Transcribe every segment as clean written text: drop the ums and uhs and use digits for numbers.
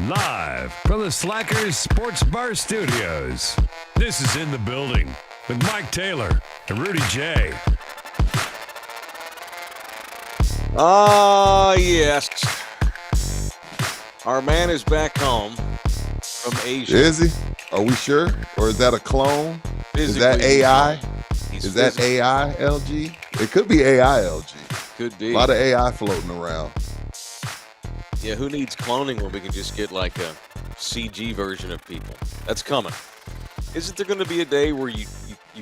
Live from the Slackers Sports Bar Studios. This is In the Building with Mike Taylor and Rudy J. Yes. Our man is back home from Asia. Is he? Are we sure? Or is that a clone? Is that AI? Is that AI LG? It could be AI LG. Could be. A lot of AI floating around. Yeah, who needs cloning when we can just get like a CG version of people? That's coming. Isn't there going to be a day where you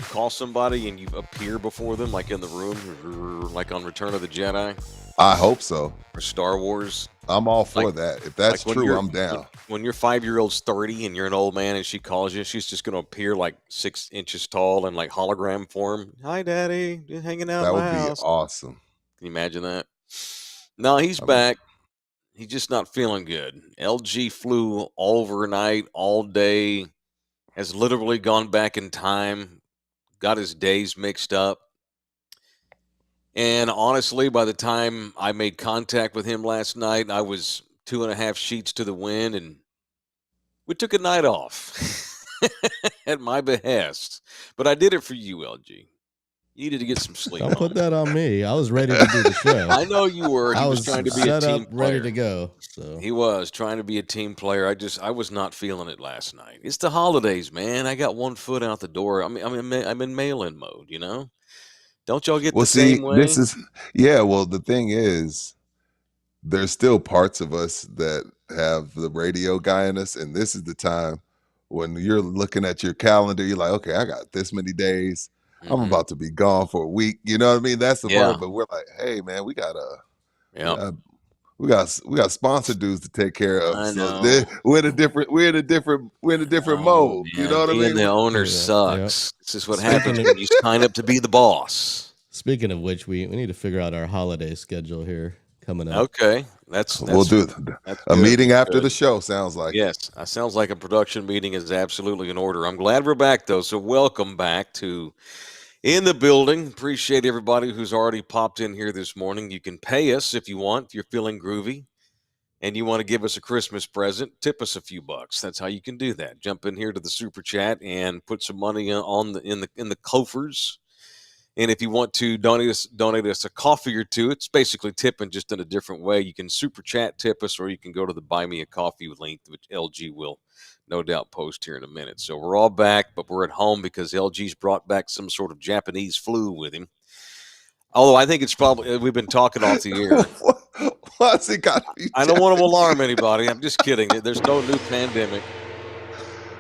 call somebody and you appear before them, like in the room, like on Return of the Jedi? I hope so. Or Star Wars? I'm all for that. If that's like true, I'm down. When your 5-year-old's 30 and you're an old man and she calls you, she's just going to appear like 6 inches tall in like hologram form. Hi, Daddy. Just hanging out That in would my be house. awesome. Can you imagine that? No, he's back. He's just not feeling good. LG flew overnight, all day, has literally gone back in time, got his days mixed up. And honestly, by the time I made contact with him last night, I was 2.5 sheets to the wind, and we took a night off at my behest. But I did it for you, LG. You needed to get some sleep. Don't put that on me. I was ready to do the show. I know you were. He I was was trying to be a set team up, player. ready to go. So He was trying to be a team player. I was not feeling it last night. It's the holidays, man. I got one foot out the door. I'm in mail-in mode, you know? Don't y'all get Well, the see, same way? well, the thing is, there's still parts of us that have the radio guy in us, and this is the time when you're looking at your calendar, you're like, okay, I got this many days. I'm about to be gone for a week. You know what I mean? That's the part. But we're like, hey, man, we got sponsor dudes to take care of. I So know. we're in a different mode. You know what I Being mean? the owner sucks. This is what happens when you sign up to be the boss. speaking of which, we need to figure out our holiday schedule here coming up. Okay. We'll do a meeting after the show, sounds like. Yes, that sounds like a production meeting is absolutely in order. I'm glad we're back, though. So welcome back to In the Building. Appreciate everybody who's already popped in here this morning. You can pay us if you want, if you're feeling groovy and you want to give us a Christmas present, tip us a few bucks. That's how you can do that. Jump in here to the super chat and put some money in the coffers. And if you want to donate us a coffee or two, it's basically tipping just in a different way. You can super chat tip us, or you can go to the Buy Me a Coffee link, which LG will no doubt post here in a minute. So we're all back, but we're at home because LG's brought back some sort of Japanese flu with him. Although I think it's probably, we've been talking off the air. What's it got to be? I don't want to alarm anybody. I'm just kidding. There's no new pandemic.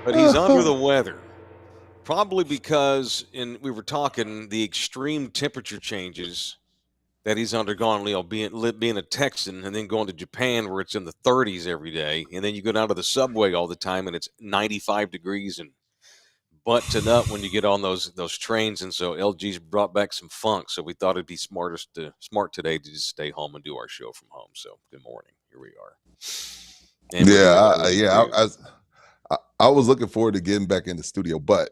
But he's under the weather. Probably because we were talking the extreme temperature changes that he's undergone, being a Texan and then going to Japan where it's in the 30s every day. And then you go down to the subway all the time and it's 95 degrees and button up when you get on those trains. And so LG's brought back some funk. So we thought it'd be smart today to just stay home and do our show from home. So good morning. Here we are. And I was looking forward to getting back in the studio, but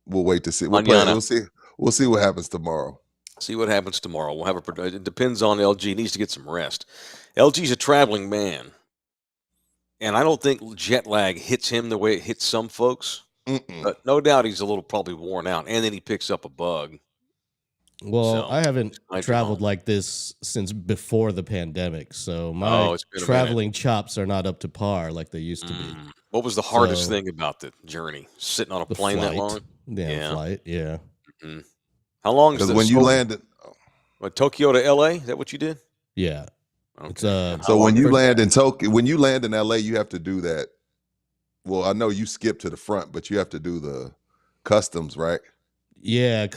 we'll wait to see. We'll see what happens tomorrow. See what happens tomorrow. We'll have it depends on LG. He needs to get some rest. LG's a traveling man, and I don't think jet lag hits him the way it hits some folks. But no doubt he's a little probably worn out, and then he picks up a bug. Well, I haven't traveled like this since before the pandemic, so my traveling chops are not up to par like they used to be. What was the hardest thing about the journey? Sitting on a plane that long? Flight, yeah. Mm-hmm. How long? Because when you landed, Tokyo to LA, is that what you did? Yeah. Okay. So when you land in Tokyo, when you land in LA, you have to do that. Well, I know you skip to the front, but you have to do the customs, right? Yeah.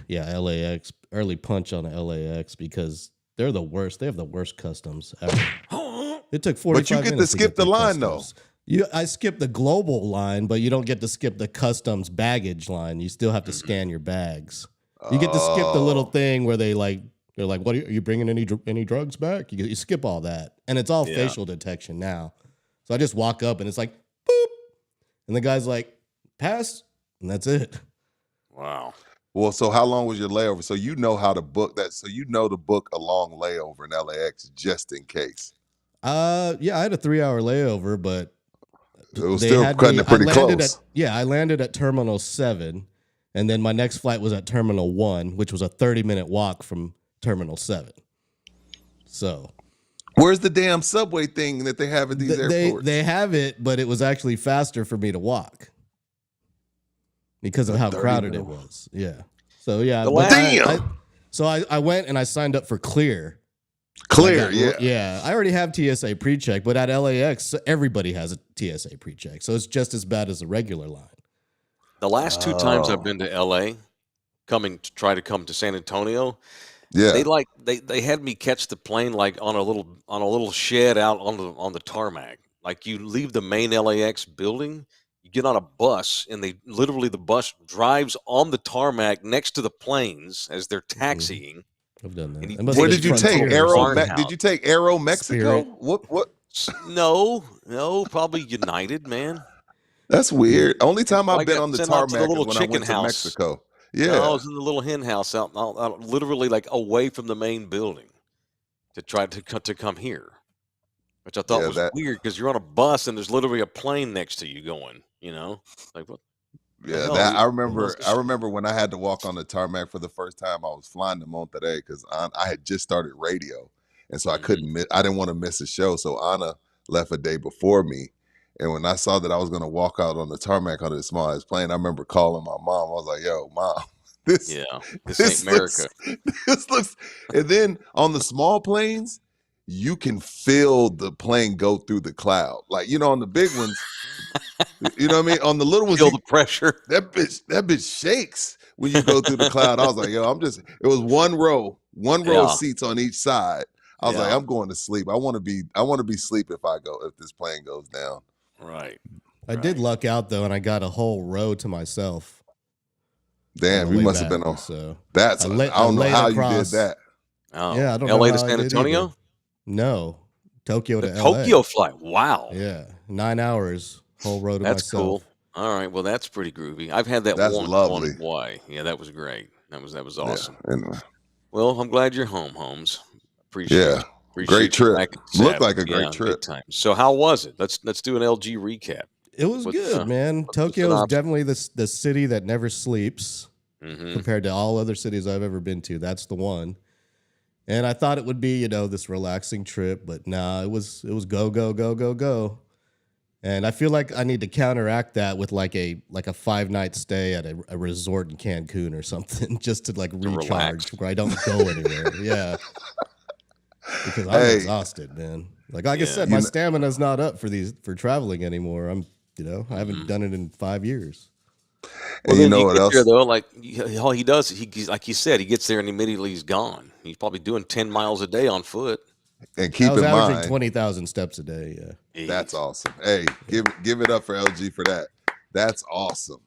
LAX, early punch on LAX because they're the worst. They have the worst customs ever. It took 45 minutes. But you get to skip the line, though. I skipped the global line, but you don't get to skip the customs baggage line. You still have to scan your bags. You get to skip the little thing where they're like, "What are you bringing any drugs back?" You skip all that, and it's all facial detection now. So I just walk up and it's like, boop, and the guy's like, "Pass," and that's it. Wow. Well, so how long was your layover? So you know how to book that. So you know to book a long layover in LAX just in case. Yeah, I had a 3-hour layover, but It was they still had cutting me. it pretty close. I landed at Terminal 7, and then my next flight was at Terminal 1, which was a 30-minute walk from Terminal 7. So Where's the damn subway thing that they have at these airports? they have it, but it was actually faster for me to walk because of how crowded it was. Yeah. So yeah, The but last- I went and I signed up for Clear. Clear, Yeah. I already have TSA pre-check, but at LAX, everybody has a TSA pre-check. So it's just as bad as a regular line. The last 2 times I've been to LA, coming to try to come to San Antonio, Yeah. they had me catch the plane like on a little shed out on the tarmac. Like you leave the main LAX building, you get on a bus, and the bus drives on the tarmac next to the planes as they're taxiing. I've done that. And It must Where be did you take Frontier or Aero? something. Did you take Aero Mexico? Spirit. What? No, probably United, man. That's weird. Only time I I've been got on the sent out to the tarmac is little when I chicken went to house. Mexico. No, I Yeah. was in the little hen house out literally like away from the main building to try to come here, which I thought Yeah, was that- weird because you're on a bus and there's literally a plane next to you going, like what? Yeah, hell, that we- I we remember. must have- I remember when I had to walk on the tarmac for the first time. I was flying to Monterrey because I had just started radio, and so I couldn't. I didn't want to miss a show. So Anna left a day before me, and when I saw that I was going to walk out on the tarmac on this small ass plane, I remember calling my mom. I was like, "Yo, mom, this Yeah, this ain't America. this looks." And then on the small planes, you can feel the plane go through the cloud. Like on the big ones. You know what I mean? On the little ones, Feel the pressure. that bitch shakes when you go through the cloud. I was like, yo, it was one row Yeah. of seats on each side. I was like, Yeah. I'm going to sleep. I want to be asleep if this plane goes down. Right. I did luck out though, and I got a whole row to myself. Damn, on the you way must have back, been on. So That's I I, lay- don't I know laid how across- you did that. Oh, Yeah, I don't know LA to how I San did Antonio? either. No, Tokyo The to LA. Tokyo flight. Wow. Yeah, 9 hours, whole row to That's myself. cool. All right. Well, that's pretty groovy. I've had that That's once lovely. on Hawaii. Yeah, that was great. That was awesome. Yeah, anyway. Well, I'm glad you're home, Holmes. Appreciate Yeah, it. Appreciate great you trip. back at Looked Sabbath. like a great Yeah, trip. big time. So how was it? Let's do an LG recap. It was What's, good, man. what's the Tokyo is synopsis? definitely the city that never sleeps Mm-hmm. compared to all other cities I've ever been to. That's the one. And I thought it would be, this relaxing trip, but nah, it was go, go, go, go, go. And I feel like I need to counteract that with like a 5-night stay at a resort in Cancun or something, just to like recharge relax. where I don't go anywhere. Yeah. Because I'm Hey. exhausted, man. Like I Yeah. said, my stamina's not up for traveling anymore. I haven't done it in 5 years. And you know what get else? there, though, like all he does, like you said, he gets there and immediately he's gone. He's probably doing 10 miles a day on foot. And I keep was in averaging mind, 20,000 steps a day. Yeah. that's awesome. Hey, give it up for LG for that. That's awesome.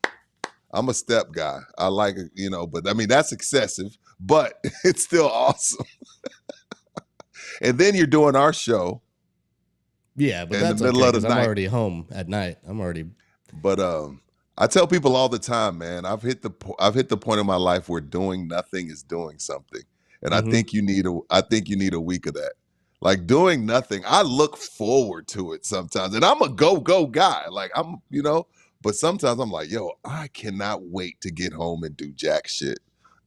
I'm a step guy. I like it, but I mean that's excessive, but it's still awesome. And then you're doing our show, Yeah, but In the that's middle okay of the 'cause I'm night. already home at night. but I tell people all the time, man, I've hit the point in my life where doing nothing is doing something, and I Mhm. think you need a week of that. Like doing nothing, I look forward to it sometimes, and I'm a go guy. Like but sometimes I'm like, yo, I cannot wait to get home and do jack shit.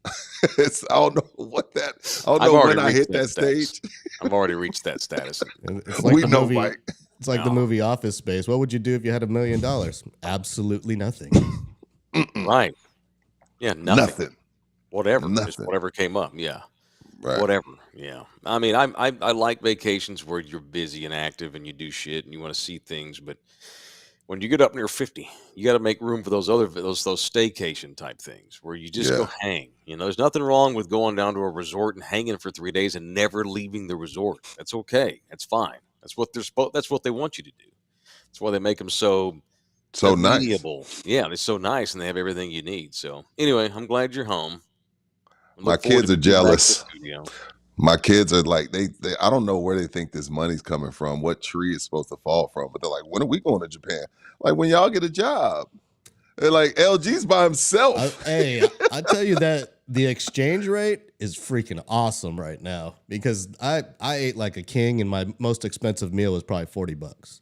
I don't know what that. I don't I've know already when I reached hit that that status. stage. I've already reached that status. And it's like We the know, movie. Mike. It's like the No. movie Office Space. What would you do if you had $1 million? Absolutely nothing. Right. Yeah, nothing. Whatever. Just Nothing. whatever came up. Yeah. Right. Whatever. Yeah. I mean, I like vacations where you're busy and active and you do shit and you want to see things, but when you get up near 50, you got to make room for those staycation type things where you just go hang. There's nothing wrong with going down to a resort and hanging for 3 days and never leaving the resort. That's okay. That's fine. That's what that's what they want you to do. That's why they make them so So nice. amenable. Yeah, they're so nice and they have everything you need. So anyway, I'm glad you're home. I My look forward kids to are being back in the jealous. studio. My kids are like they I don't know where they think this money's coming from, what tree it's supposed to fall from, but they're like, when are we going to Japan? Like when y'all get a job. They're like LG's by himself. I tell you that the exchange rate is freaking awesome right now because I ate like a king and my most expensive meal was probably $40.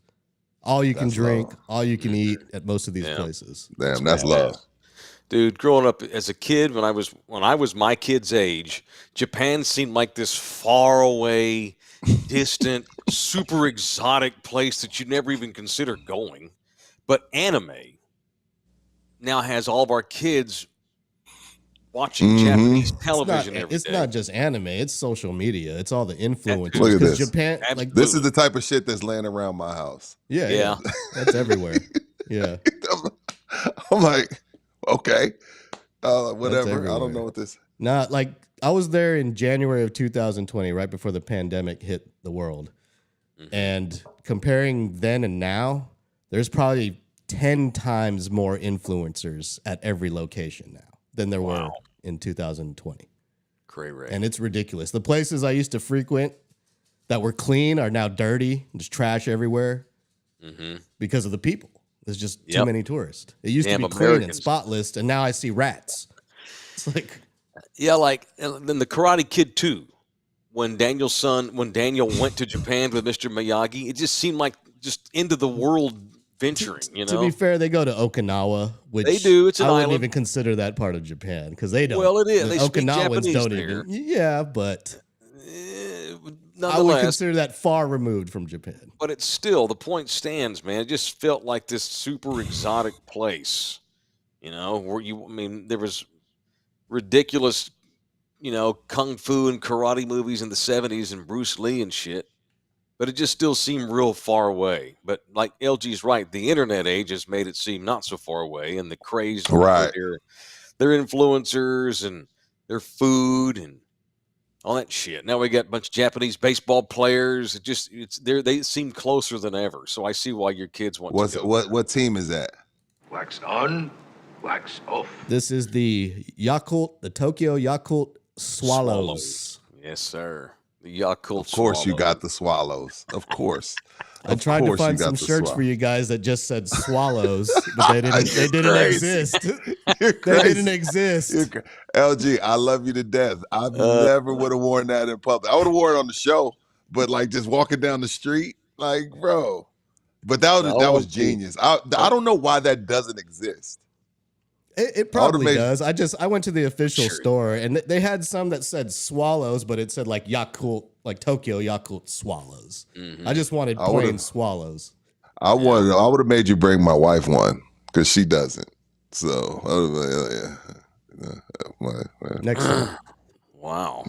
All you can That's drink, low. all you can eat at most of these places. Damn, that's low. Dude, growing up as a kid, when I was my kid's age, Japan seemed like this far away, distant, super exotic place that you'd never even consider going. But anime now has all of our kids watching Japanese television every It's day. not just anime, it's social media. It's all the influencers. Look at Because this. Japan, Absolutely. This is the type of shit that's laying around my house. Yeah. That's everywhere. Yeah. I'm like, okay, whatever. I everywhere. don't know what this. Not like I was there in January of 2020, right before the pandemic hit the world. And comparing then and now, there's probably 10 times more influencers at every location now than there were in 2020. Cray-ray. And it's ridiculous. The places I used to frequent that were clean are now dirty. There's trash everywhere because of the people. There's just too many tourists. It used to be clean and Americans. spotless, and now I see rats. It's like, Yeah, like and then the Karate Kid 2, when Daniel went to Japan with Mr. Miyagi, it just seemed like just into the world venturing, you know. to be fair, they go to Okinawa, which They do. It's an I wouldn't island. even consider that part of Japan because they don't. Well, it is. The They speak Okinawans Japanese don't there. even. Yeah, but I would Nonetheless, consider that far removed from Japan. but it's still, the point stands, man. It just felt like this super exotic place, you know, where there was ridiculous, kung fu and karate movies in the 70s and Bruce Lee and shit. But it just still seemed real far away. But like LG's right, the internet age has made it seem not so far away, and the craze over Right. their influencers and their food and all that shit. Now we got a bunch of Japanese baseball players. They seem closer than ever. So I see why your kids want to go. What team is that? Wax on, wax off. This is the Tokyo Yakult Swallows. Yes, sir. The Yakult. Of course, you Swallow. got the Swallows. Of course. I tried to course you find got some the shirts swallow. for you guys that just said swallows, but they didn't crazy. exist. You're They crazy. didn't exist. LG, I love you to death. I never would have worn that in public. I would have worn it on the show, but like just walking down the street, like, bro. But that was genius. I don't know why that doesn't exist. It probably made- does. I went to the official Sure. store and they had some that said swallows, but it said like Yakult, like Tokyo Yakult Swallows. I just wanted I plain would've- swallows. I would have made you bring my wife one because she doesn't. So I would've been, Next time. Wow.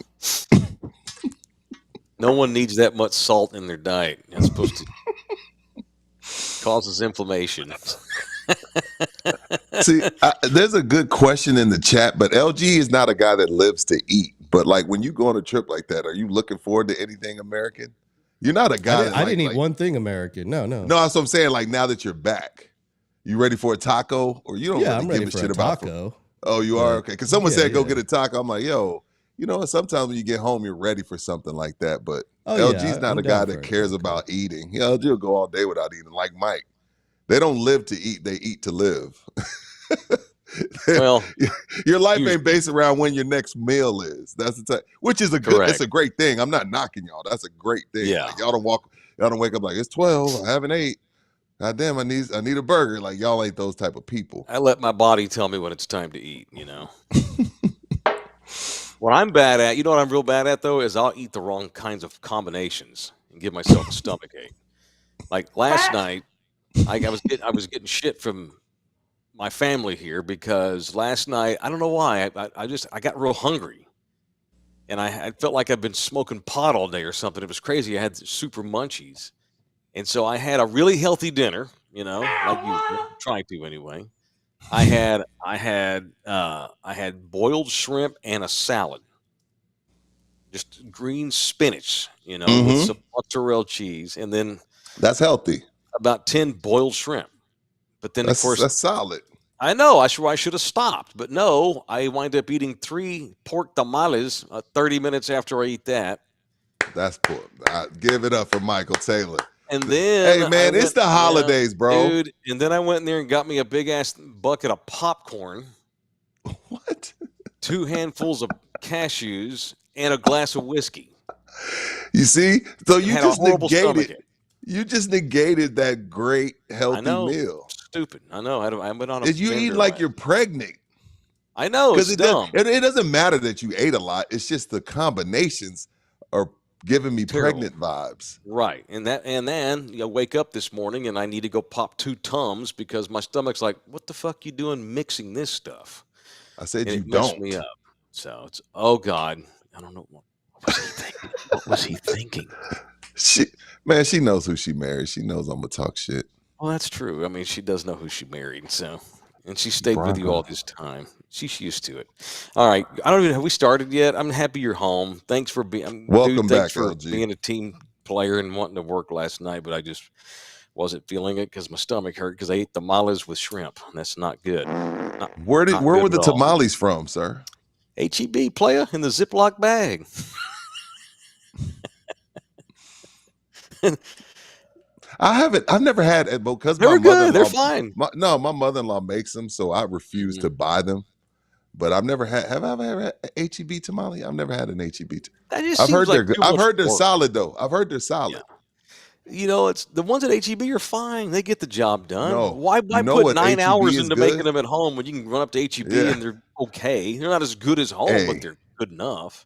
No one needs that much salt in their diet. It's supposed to causes inflammation. See, there's a good question in the chat, but LG is not a guy that lives to eat. But like when you go on a trip like that, are you looking forward to anything American? You're not a guy. I didn't eat one thing American. No. No, that's what I'm saying. Like now that you're back, you ready for a taco, or you don't Yeah, really I'm ready give a for shit a about taco. Oh, you are? Okay. Because someone Yeah, said go yeah. get a taco. I'm like, yo, you know, sometimes when you get home, you're ready for something like that. But Oh, LG's yeah, not I'm a guy down for that a cares taco. about eating. LG will go all day without eating, like Mike. They don't live to eat, they eat to live. Well, Your life usually. ain't based around when your next meal is. That's the type, which is Correct. it's a great thing. I'm not knocking y'all. That's a great thing. Yeah. Like, y'all don't wake up like it's 12. I haven't ate. God damn, I need a burger. Like y'all ain't those type of people. I let my body tell me when it's time to eat, What I'm bad at, you know what I'm real bad at though, is I'll eat the wrong kinds of combinations and give myself a stomach ache. Like last night, I was getting shit from my family here because last night, I don't know why, I got real hungry. And I felt like I've been smoking pot all day or something. It was crazy. I had super munchies. And so I had a really healthy dinner, like you trying to anyway. I had boiled shrimp and a salad. Just green spinach, with some mozzarella cheese, and then That's healthy. about 10 boiled shrimp. But then, of course, That's solid. I know I should have stopped, but no, I wind up eating 3 pork tamales 30 minutes after I eat that. That's poor. Give it up for Michael Taylor. And then Hey man, it's the holidays, bro. Dude, and then I went in there and got me a big ass bucket of popcorn. What? 2 handfuls of cashews, and a glass of whiskey. You see? So And had a horrible stomachache. you just negated that great I healthy know. meal. Stupid. I know. I went on a Is you eat bender like last. you're pregnant. I know. Because It's dumb. it doesn't matter that you ate a lot. It's just the combinations are giving me Terrible. pregnant vibes. Right. And then you wake up this morning and I need to go pop 2 Tums because my stomach's like, what the fuck you doing mixing this stuff? I said And you it messed don't. me up. So it's, oh God, I don't know. What was he thinking? What was he thinking? She knows who she married. She knows I'm gonna talk shit. Well, that's true. I mean, she does know who she married, so, and she stayed with you all Bronco. this time. She's used to it. All right, I don't even have we started yet. I'm happy you're home. Thanks for being, Welcome dude. Thanks back, for LG. being a team player and wanting to work last night, but I just wasn't feeling it because my stomach hurt because I ate tamales with shrimp. And that's not good. Where Not were good the at all. tamales from, sir? HEB player in the Ziploc bag. I've never had it because They're my good. They're mother-in-law. fine. My mother-in-law makes them, so I refuse to buy them. But I've never had. Have I ever had an HEB tamale? I've never had an HEB. That just I've seems heard like they're good. too I've much heard they're work. solid though. I've heard they're solid. You know, it's the ones at HEB are fine. They get the job done. No, Why you know put what 9 HEB hours is into making good? them at home when you can run up to HEB Yeah. and they're okay? They're not as good as home, but Hey. they're good enough.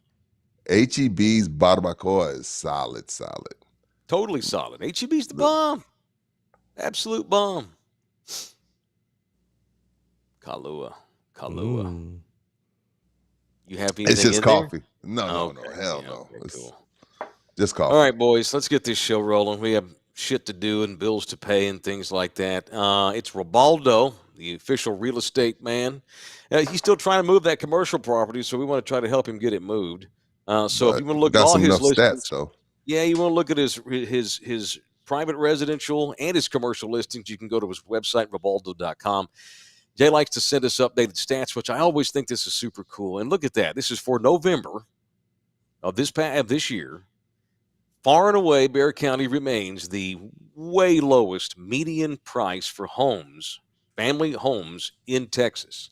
HEB's barbacoa is solid. Totally solid. HEB's the bomb. Absolute bomb. Kahlua. Mm. You have anything It's just in coffee. there? No, Okay, hell yeah, no. okay, It's cool. just coffee. All right, boys, let's get this show rolling. We have shit to do and bills to pay and things like that. It's Ribaldo, the official real estate man. He's still trying to move that commercial property, so we want to try to help him get it moved. So if you want to look at got all some his enough listings, stats though. yeah, you want to look at his private residential and his commercial listings, you can go to his website, ribaldo.com. Jay likes to send us updated stats, which I always think this is super cool. And look at that. This is for November of this year. Far and away, Bexar County remains the way lowest median price for homes, family homes in Texas.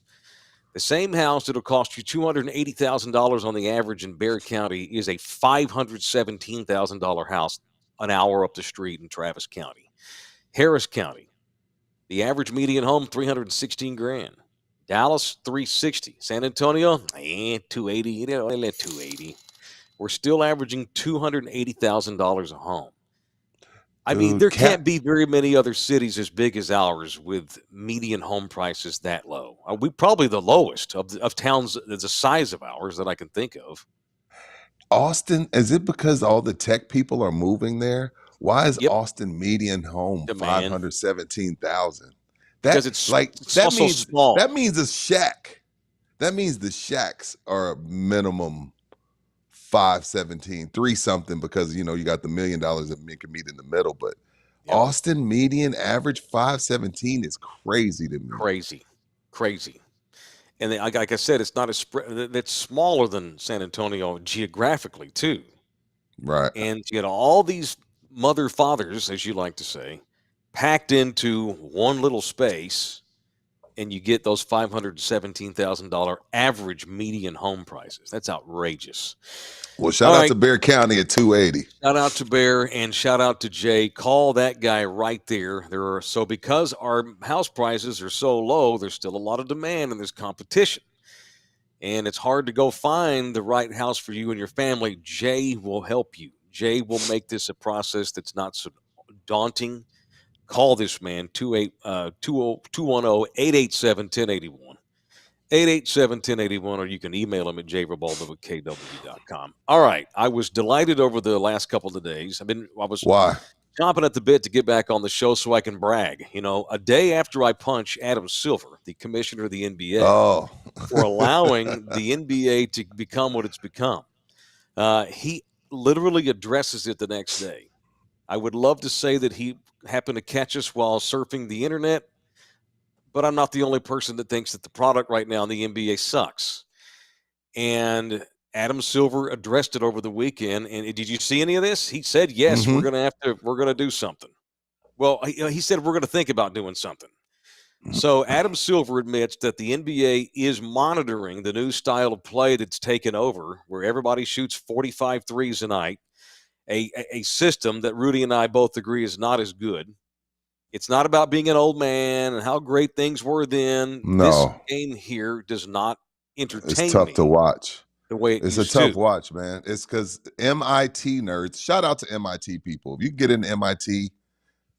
The same house that'll cost you $280,000 on the average in Bexar County is a $517,000 house an hour up the street in Travis County. Harris County, the average median home, $316,000. Dallas, $360,000. San Antonio, $280,000. You know, they let $280,000. We're still averaging $280,000 a home. I mean, there can't be very many other cities as big as ours with median home prices that low. We probably the lowest of towns the size of ours that I can think of. Austin, is it because all the tech people are moving there? Why is Yep. Austin median home Demand. 517,000? Because it's that also means small. That means a shack. That means the shacks are a minimum 517, 3 something, because you got the $1 million that men can meet in the middle. But Yep. Austin median average 517 is crazy to me. Crazy. And then, like I said, it's not a spread. That's smaller than San Antonio geographically too. Right. And you get all these mother fathers, as you like to say, packed into one little space, and you get those $517,000 average median home prices. That's outrageous. Well, shout out to Bexar County at 280. Shout out to Bear and shout out to Jay. Call that guy right there. Because our house prices are so low, there's still a lot of demand and there's competition. And it's hard to go find the right house for you and your family. Jay will help you. Jay will make this a process that's not so daunting. Call this man, 210-887-1081. 887-1081, or you can email him at jribaldo@kw.com. All right. I was delighted over the last couple of days. Why? Chomping at the bit to get back on the show so I can brag. A day after I punch Adam Silver, the commissioner of the NBA, for allowing the NBA to become what it's become. He literally addresses it the next day. I would love to say that he happened to catch us while surfing the internet, but I'm not the only person that thinks that the product right now in the NBA sucks. And Adam Silver addressed it over the weekend. And did you see any of this? He said, yes, we're going to do something. Well, he said, we're going to think about doing something. So Adam Silver admits that the NBA is monitoring the new style of play that's taken over, where everybody shoots 45 threes a night, a system that Rudy and I both agree is not as good. It's not about being an old man and how great things were then. This No, game here does not it's entertain tough to me watch. the way it It's a used tough to. watch, man. It's because MIT nerds. Shout out to MIT people. If you get into MIT,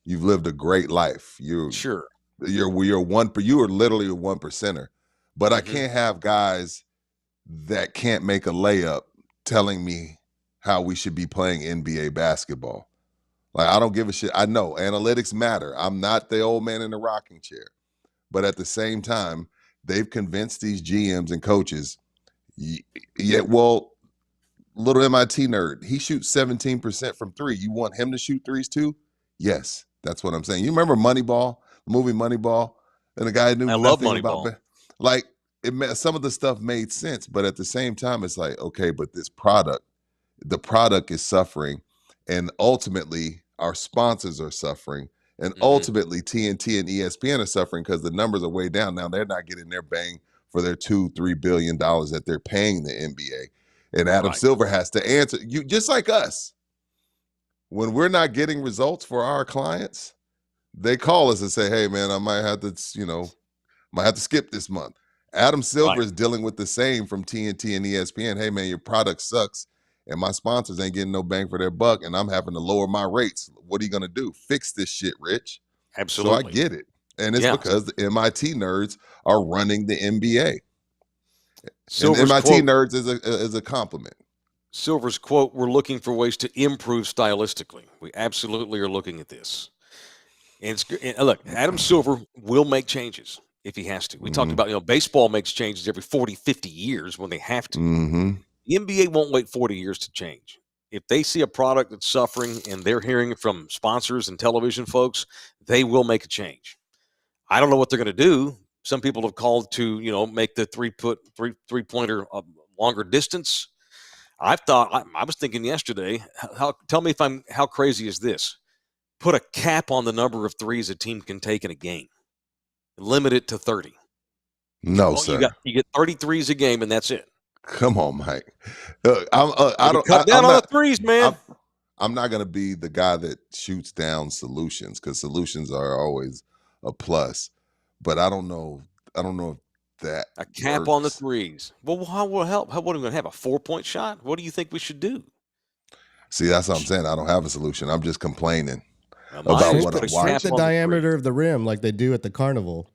you've lived a great life. Sure. You're one. You are literally a 1%er. But I Hmm. can't have guys that can't make a layup telling me how we should be playing NBA basketball. Like, I don't give a shit. I know analytics matter. I'm not the old man in the rocking chair. But at the same time, they've convinced these GMs and coaches, yeah, well, little MIT nerd, he shoots 17% from three. You want him to shoot threes too? Yes, that's what I'm saying. You remember Moneyball, the movie Moneyball, and the guy knew I love nothing about Moneyball. like some of the stuff made sense, but at the same time, it's like, okay, but this product, the product is suffering, and ultimately our sponsors are suffering, and Hmm. ultimately TNT and ESPN are suffering because the numbers are way down. Now they're not getting their bang for their $2-3 billion that they're paying the NBA. And Adam Right. Silver has to answer you, just like us. When we're not getting results for our clients, they call us and say, "Hey, man, I might have to, might have to skip this month." Adam Silver Right. is dealing with the same from TNT and ESPN. Hey, man, your product sucks, and my sponsors ain't getting no bang for their buck, and I'm having to lower my rates. What are you gonna do? Fix this shit, Rich. So I Absolutely. get it, and it's Yeah. because the MIT nerds are running the NBA, and Silver's MIT quote nerds is a compliment. Silver's quote, we're looking for ways to improve stylistically. We absolutely are looking at this. And look, Adam Silver will make changes if he has to. We talked Mm-hmm. about, baseball makes changes every 40, 50 years when they have to. Mm-hmm. The NBA won't wait 40 years to change. If they see a product that's suffering and they're hearing it from sponsors and television folks, they will make a change. I don't know what they're going to do. Some people have called to, make the three pointer longer distance. I was thinking yesterday. Tell me if how crazy is this? Put a cap on the number of threes a team can take in a game. Limit it to 30. No, You sir. get 33s a game, and that's it. Come on, Mike. I Maybe don't. cut down I'm on the not. threes, man. I'm. I'm not going to be the guy that shoots down solutions because solutions are always a plus. But I don't know. I don't know if that A cap on the works. threes. Well, how will it help? What are we going to have? A 4-point shot? What do you think we should do? See, that's what I'm saying. I don't have a solution. I'm just complaining Well, mine about is what put Shrink a I'm shrink cap the watching. on the threes. diameter of the rim like they do at the carnival.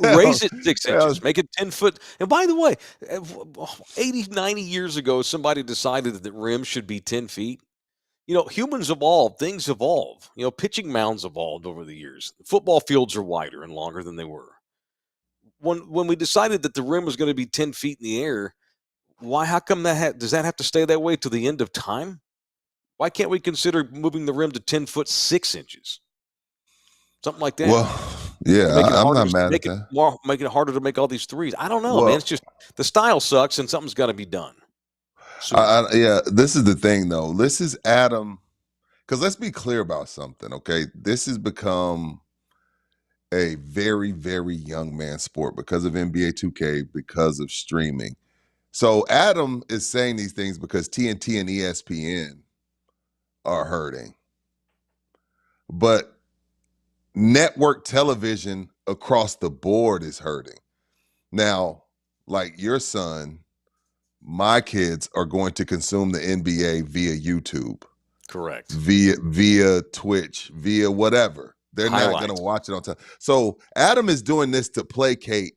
Raise it 6 Hell, inches. Make it 10 foot. And by the way, 80, 90 years ago, somebody decided that the rim should be 10 feet. Humans evolve, things evolve. Pitching mounds evolved over the years. Football fields are wider and longer than they were. When we decided that the rim was going to be 10 feet in the air, why? How come does that have to stay that way to the end of time? Why can't we consider moving the rim to 10 foot 6 inches, something like that, well, yeah, to make it I'm harder not to mad at make it that. more, make it harder to make all these threes? I don't know, man. It's Well, just the style sucks, and something's got to be done soon. yeah, this is the thing, though. This is Adam. Because let's be clear about something, okay? This has become a very, very young man sport because of NBA 2K, because of streaming. So Adam is saying these things because TNT and ESPN are hurting. But network television across the board is hurting. Now, like your son, my kids are going to consume the NBA via YouTube, Correct. via Twitch, via whatever. They're not going to Highlights. watch it on time. So Adam is doing this to placate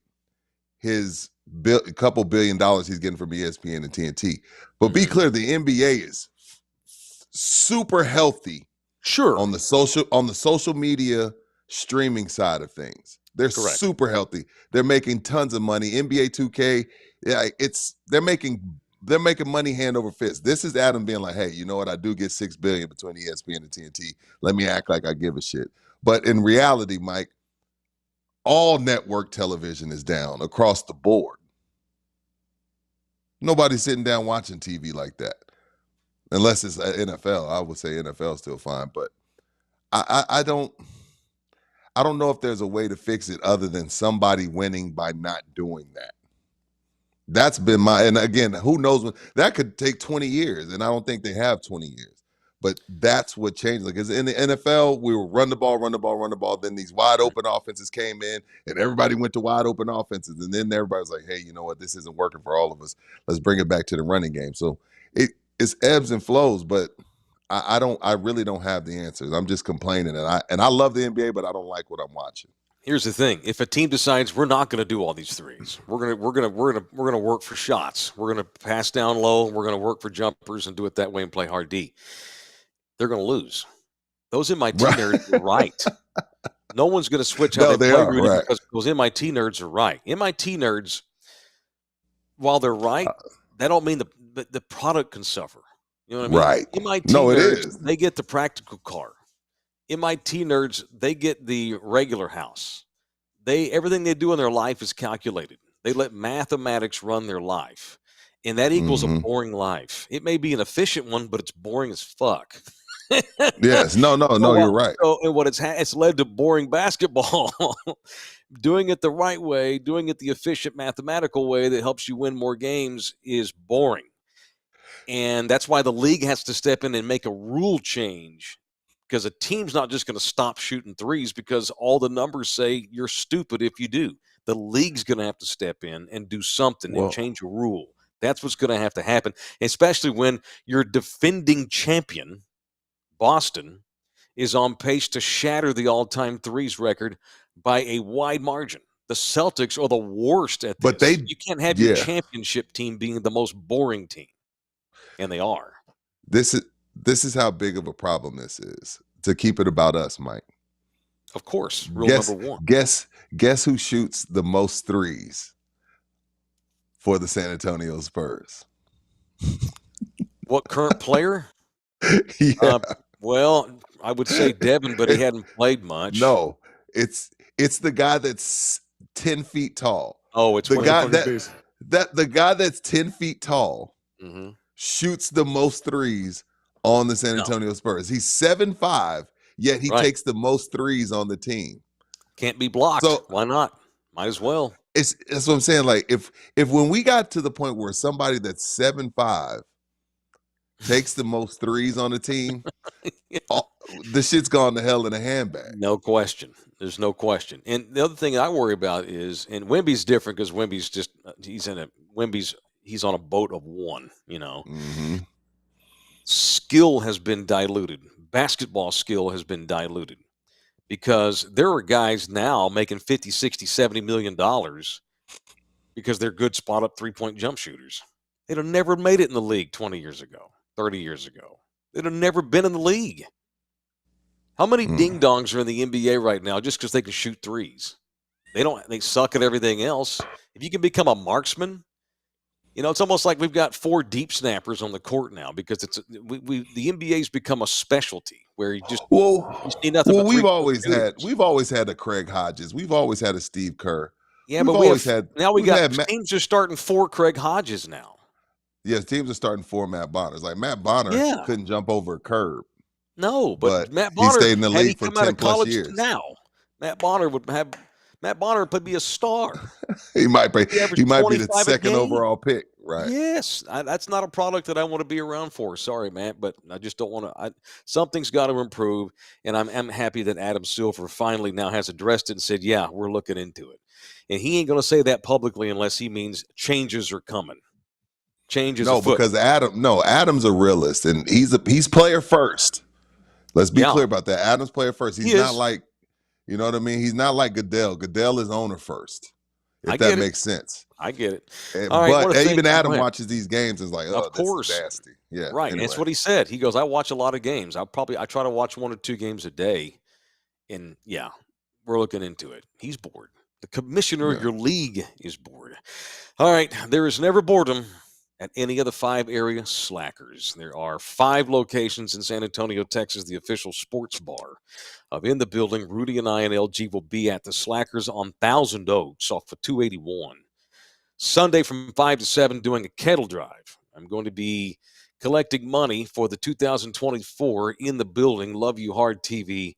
his couple $1 billion he's getting from ESPN and TNT. But be Mhm. clear, the NBA is super healthy Sure. on the social media streaming side of things. They're Correct. super healthy. They're making tons of money. NBA 2K, yeah, they're making money hand over fist. This is Adam being like, hey, you know what? I do get $6 billion between ESPN and TNT. Let me act like I give a shit. But in reality, Mike, all network television is down across the board. Nobody's sitting down watching TV like that. Unless it's NFL. I would say NFL is still fine. But I don't I don't know if there's a way to fix it other than somebody winning by not doing that. That's been and again, who knows when that could take 20 years, and I don't think they have 20 years. But that's what changed. Because in the NFL, we were run the ball, run the ball, run the ball. Then these wide open offenses came in, and everybody went to wide open offenses. And then everybody was like, hey, you know what? This isn't working for all of us. Let's bring it back to the running game. So it's ebbs and flows, but I really don't have the answers. I'm just complaining, and I love the NBA, but I don't like what I'm watching. Here's the thing: if a team decides we're not going to do all these threes, we're gonna work for shots. We're gonna pass down low. We're gonna work for jumpers and do it that way and play hard D. They're gonna lose. Those MIT nerds are right. No one's gonna switch how they play, Rudy, because those MIT nerds are right. MIT nerds, while they're right, that don't mean the product can suffer. You know what I mean? Right. MIT nerds, they get the practical car. MIT nerds, they get the regular house. Everything they do in their life is calculated. They let mathematics run their life, and that equals a boring life. It may be an efficient one, but it's boring as fuck. Yes, no, you're right. So, and what it's led to boring basketball. Doing it the right way, doing it the efficient mathematical way that helps you win more games is boring. And that's why the league has to step in and make a rule change, because a team's not just going to stop shooting threes because all the numbers say you're stupid if you do. The league's going to have to step in and do something and change a rule. That's what's going to have to happen, especially when your defending champion, Boston, is on pace to shatter the all-time threes record by a wide margin. The Celtics are the worst at this. But you can't have your championship team being the most boring team, and they are. This is how big of a problem this is. To keep it about us, Mike. Of course, number one. Guess who shoots the most threes for the San Antonio Spurs? What current player? Yeah. Well, I would say Devin, but he hadn't played much. No, it's the guy that's 10 feet tall. Oh, it's the guy the guy that's 10 feet tall shoots the most threes on the San Antonio Spurs. He's 7'5", yet he takes the most threes on the team. Can't be blocked. So why not? Might as well. That's what I'm saying. Like if when we got to the point where somebody that's 7'5" takes the most threes on the team, the shit's gone to hell in a handbag. No question. There's no question. And the other thing I worry about is, and Wemby's different because Wemby's he's on a boat of one, you know. Skill has been diluted. Basketball skill has been diluted because there are guys now making $50, $60, $70 million because they're good spot up 3-point jump shooters. They'd have never made it in the league 20 years ago, 30 years ago. They'd have never been in the league. How many ding-dongs are in the NBA right now just because they can shoot threes? They suck at everything else. If you can become a marksman, you know, it's almost like we've got 4 deep snappers on the court now because the NBA's become a specialty where you just need nothing. Well, we've always had a Craig Hodges. We've always had a Steve Kerr. Yeah, but teams are starting 4 Craig Hodges now. Yes, teams are starting 4 Matt Bonners. Like Matt Bonner couldn't jump over a curb. No, but Matt Bonner, he stayed in the league for 10 plus years. Now, Matt Bonner would be a star. he might be the second overall pick, right? Yes, that's not a product that I want to be around for. Sorry, Matt, but I just don't want to. Something's got to improve, and I'm happy that Adam Silver finally now has addressed it and said, "Yeah, we're looking into it." And he ain't going to say that publicly unless he means changes are coming. Changes. No, because Adam's a realist, and he's player first. Let's be clear about that. Adam's player first. He's not like, you know what I mean? He's not like Goodell. Goodell is owner first, if that makes sense. I get it. But even Adam watches these games and is like, oh, of course. This is nasty. Yeah, right. Anyway. That's what he said. He goes, I watch a lot of games. I try to watch 1 or 2 games a day. And, we're looking into it. He's bored. The commissioner of your league is bored. All right. There is never boredom at any of the 5 area slackers. There are 5 locations in San Antonio, Texas, the official sports bar of In the Building. Rudy and I and LG will be at the Slackers on Thousand Oaks off of 281. Sunday from 5 to 7 doing a kettle drive. I'm going to be collecting money for the 2024 In the Building Love You Hard TV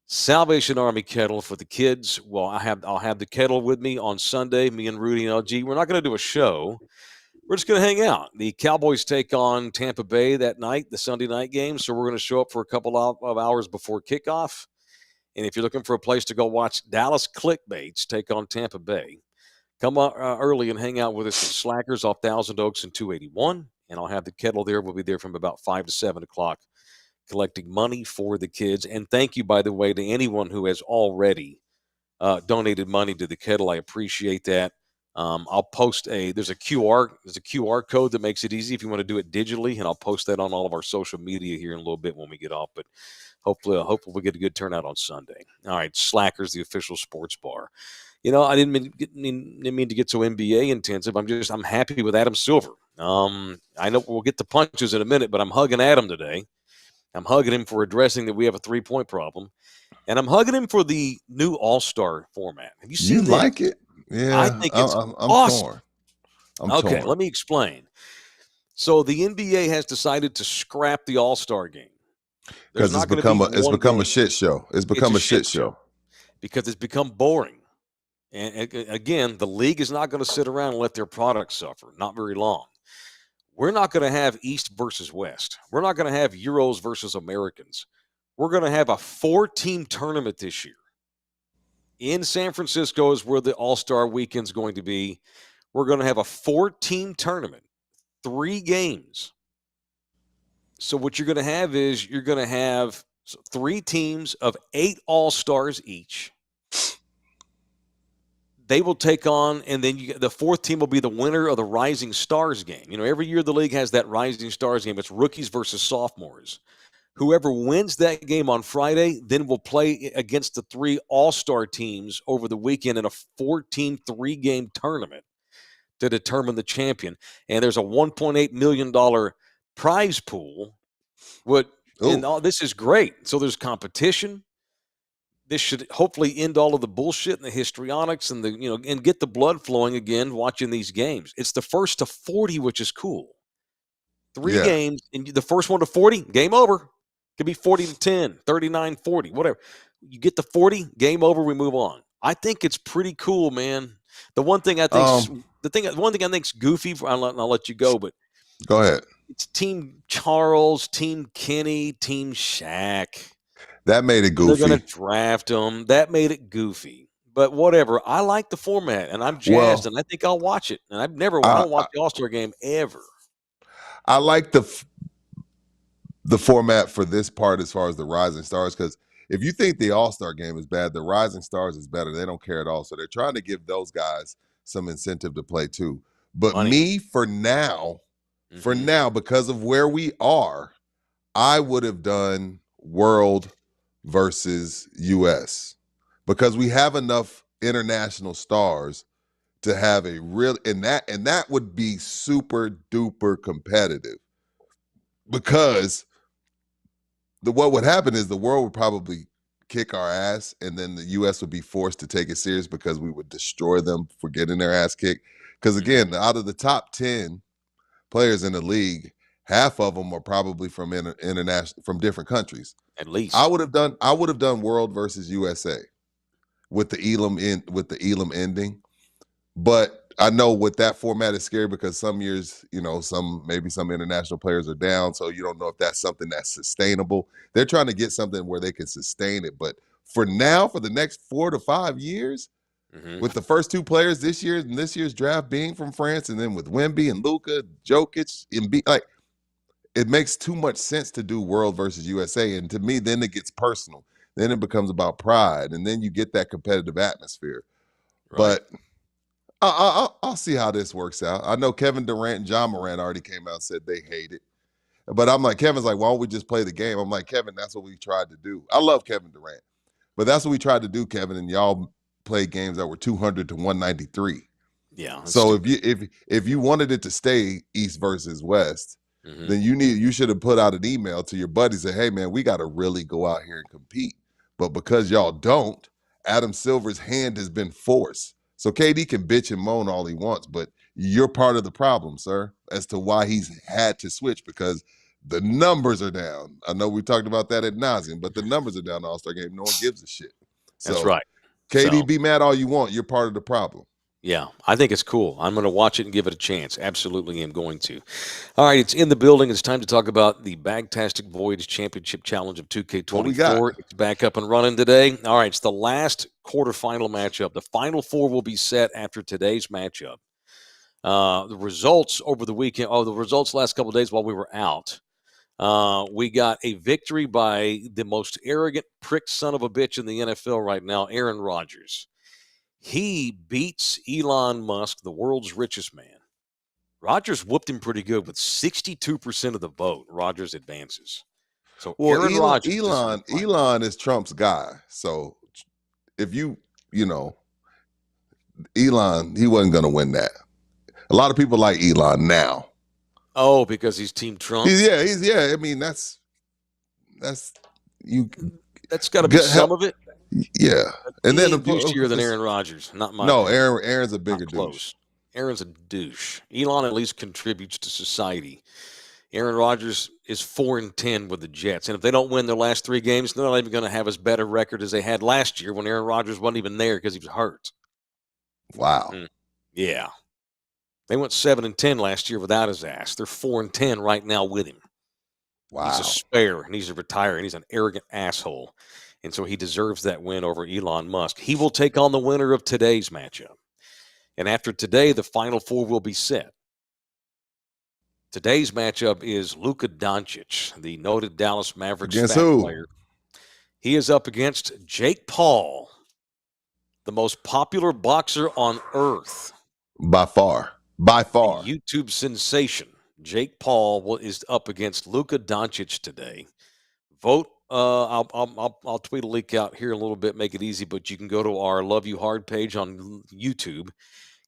Salvation Army kettle for the kids. Well, I'll have the kettle with me on Sunday. Me and Rudy and LG. We're not going to do a show. We're just going to hang out. The Cowboys take on Tampa Bay that night, the Sunday night game. So we're going to show up for a couple of hours before kickoff. And if you're looking for a place to go watch Dallas Clickbaits take on Tampa Bay, come out early and hang out with us at Slackers off Thousand Oaks and 281. And I'll have the kettle there. We'll be there from about 5 to 7 o'clock collecting money for the kids. And thank you, by the way, to anyone who has already donated money to the kettle. I appreciate that. I'll post there's a QR code that makes it easy if you want to do it digitally, and I'll post that on all of our social media here in a little bit when we get off. But hopefully we'll get a good turnout on Sunday. All right, Slackers, the official sports bar. I didn't mean to get so NBA intensive. I'm happy with Adam Silver. I know we'll get the punches in a minute, but I'm hugging Adam today. I'm hugging him for addressing that we have a 3-point problem. And I'm hugging him for the new All-Star format. Have you seen You this? like it? Yeah. I think it's I'm awesome. torn. Okay, let me explain. So the NBA has decided to scrap the All-Star game. Because it's become a shit show. It's become a shit show. Because it's become boring. And again, the league is not going to sit around and let their product suffer. Not very long. We're not going to have East versus West. We're not going to have Euros versus Americans. We're going to have a 4-team tournament this year. In San Francisco is where the All-Star weekend's going to be. We're going to have a 4-team tournament, 3 games. So what you're going to have is you're going to have 3 teams of 8 All-Stars each. They will take on, and then the 4th team will be the winner of the Rising Stars game. Every year the league has that Rising Stars game. It's rookies versus sophomores. Whoever wins that game on Friday then will play against the 3 All-Star teams over the weekend in a 4-team, 3-game tournament to determine the champion. And there's a $1.8 million prize pool. This is great. So there's competition. This should hopefully end all of the bullshit and the histrionics and and get the blood flowing again watching these games. It's the first to 40, which is cool. 3 games, and the first one to 40, game over. Could be 40-10, 39-40, whatever. You get to 40, game over, we move on. I think it's pretty cool, man. The one thing I think's goofy, I'll let you go, but go ahead. It's Team Charles, Team Kenny, Team Shaq. That made it goofy. They're going to draft them. That made it goofy. But whatever. I like the format, and I'm jazzed, and I think I'll watch it. And I don't watch the All-Star game ever. I like the format for this part as far as the Rising Stars, because if you think the All-Star game is bad, the Rising Stars is better. They don't care at all. So they're trying to give those guys some incentive to play too. But for now, because of where we are, I would have done World versus US, because we have enough international stars to have a real, and that would be super duper competitive, because what would happen is the world would probably kick our ass, and then the US would be forced to take it serious because we would destroy them for getting their ass kicked. Because again, out of the top 10 players in the league, half of them are probably from from different countries. At least I would have done World versus USA with the Elam ending. But I know with that format is scary because some years, some international players are down, so you don't know if that's something that's sustainable. They're trying to get something where they can sustain it. But for now, for the next 4 to 5 years, with the first 2 players this year and this year's draft being from France, and then with Wemby and Luka, Jokic, it makes too much sense to do World versus USA. And to me, then it gets personal. Then it becomes about pride, and then you get that competitive atmosphere. Right. But I'll see how this works out. I know Kevin Durant and John Morant already came out and said they hate it. But I'm like, Kevin's like, why don't we just play the game? I'm like, Kevin, that's what we tried to do. I love Kevin Durant, but that's what we tried to do, Kevin, and y'all played games that were 200 to 193. Yeah. So if you wanted it to stay East versus West, then you should have put out an email to your buddies and say, hey man, we got to really go out here and compete. But because y'all don't, Adam Silver's hand has been forced. So KD can bitch and moan all he wants, but you're part of the problem, sir, as to why he's had to switch, because The numbers are down. I know we talked about that ad nauseum, but the numbers are down in the All-Star game. No one gives a shit. That's So, right. KD, So, be mad all you want. You're part of the problem. yeah, I think it's cool. I'm going to watch it and give it a chance. Absolutely am going to. All right, it's in the building. It's time to talk about the Bagtastic Voyage Championship Challenge of 2K24. What we got? It's back up and running today. All right, it's the last quarterfinal matchup. The final four will be set after today's matchup. The results over the weekend, the results last couple of days while we were out. We got a victory by the most arrogant prick son of a bitch in the NFL right now, Aaron Rodgers. He beats Elon Musk, the world's richest man. Rodgers whooped him pretty good with 62% of the vote. Rodgers advances. So Well, Aaron Rodgers. Elon is Trump's guy. So if Elon, he wasn't going to win that. A lot of people like Elon now. Oh, because he's Team Trump? Yeah. I mean, that's you. That's got to be some of it. Yeah, and then douchier than Aaron Rodgers. Not my. No, opinion. Aaron's a bigger douche. Aaron's a douche. Elon at least contributes to society. Aaron Rodgers is 4-10 with the Jets, and if they don't win their last 3 games, they're not even going to have as better record as they had last year when Aaron Rodgers wasn't even there because he was hurt. Wow. Yeah, they went 7-10 last year without his ass. They're 4-10 right now with him. Wow. He's a spare, and he's a retire, and he's an arrogant asshole. And so he deserves that win over Elon Musk. He will take on the winner of today's matchup. And after today, the final four will be set. Today's matchup is Luka Doncic, the noted Dallas Mavericks Against fat who? player. He is up against Jake Paul, the most popular boxer on earth. By far. A YouTube sensation. Jake Paul is up against Luka Doncic today. Vote. I'll tweet a link out here in a little bit, make it easy, but you can go to our Love You Hard page on YouTube,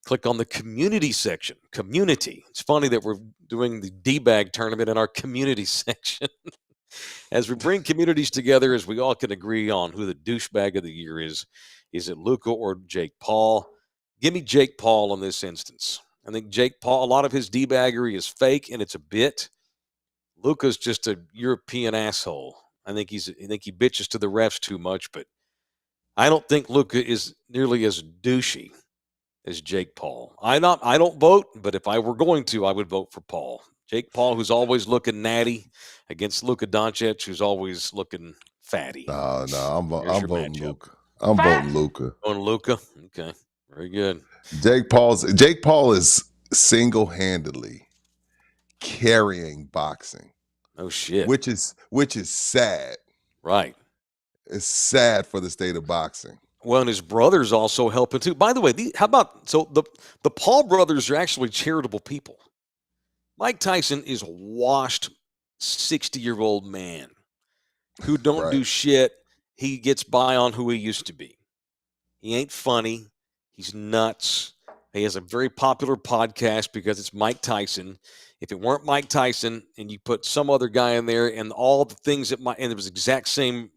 click on the community section. Community. It's funny that we're doing the D-bag tournament in our community section. As we bring communities together, as we all can agree on who the douchebag of the year is it Luka or Jake Paul? Give me Jake Paul in this instance. I think Jake Paul, a lot of his D-baggery is fake, and it's a bit. Luka's just a European asshole. I think he bitches to the refs too much, but I don't think Luka is nearly as douchey as Jake Paul. I don't vote, but if I were going to, I would vote for Paul. Jake Paul, who's always looking natty, against Luka Doncic, who's always looking fatty. No, I'm voting Luka. I'm voting Luka. Going Luka? Okay, very good. Jake Paul is single-handedly carrying boxing. Oh shit. Which is sad. Right. It's sad for the state of boxing. Well, and his brother's also helping too. By the way, the Paul brothers are actually charitable people. Mike Tyson is a washed 60-year-old man who don't do shit. He gets by on who he used to be. He ain't funny. He's nuts. He has a very popular podcast because it's Mike Tyson. If it weren't Mike Tyson and you put some other guy in there and all the things and it was exact same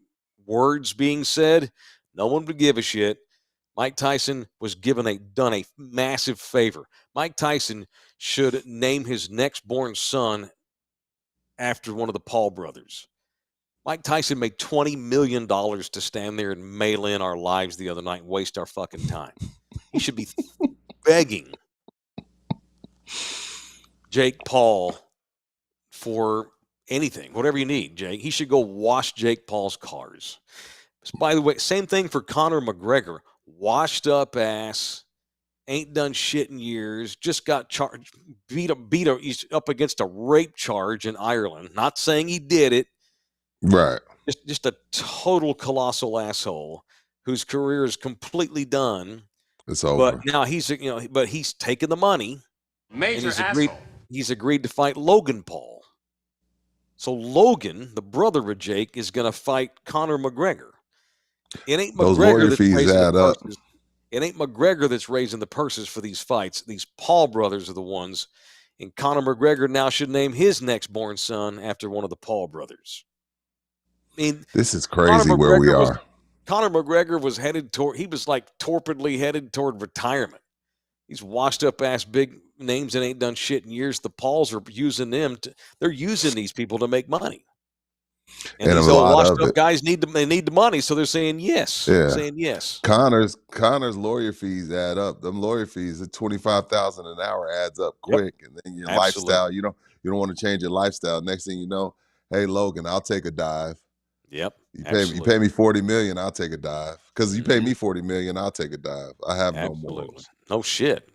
words being said, no one would give a shit. Mike Tyson was done a massive favor. Mike Tyson should name his next born son after one of the Paul brothers. Mike Tyson made $20 million to stand there and mail in our lives the other night and waste our fucking time. He should be begging Jake Paul for anything, whatever you need, Jake. He should go wash Jake Paul's cars. By the way, same thing for Conor McGregor. Washed up ass, ain't done shit in years, just got charged, he's up against a rape charge in Ireland. Not saying he did it. Right. Just a total colossal asshole whose career is completely done. It's over. But now he's taken the money. Major asshole. He's agreed to fight Logan Paul. So Logan, the brother of Jake, is going to fight Conor McGregor. It ain't Those McGregor lawyer that's fees raising add the up. purses. It ain't McGregor that's raising the purses for these fights. These Paul brothers are the ones. And Conor McGregor now should name his next born son after one of the Paul brothers. I mean, this is crazy where we are. Conor McGregor was torpidly headed toward retirement. these washed up ass big names that ain't done shit in years. The Pauls are using them. They're using these people to make money. And And a these old lot washed of up it. guys need the money, so they're saying yes. Yeah. Saying yes. Connor's lawyer fees add up. Them lawyer fees at $25,000 an hour adds up Yep. quick. And then your Absolutely. lifestyle, you don't want to change your lifestyle. Next thing you know, hey Logan, I'll take a dive. Yep. You Absolutely. pay me $40 million, I'll take a dive. Because you pay Mhm. me $40 million, I'll take a dive. I have no Absolutely. morals. No shit.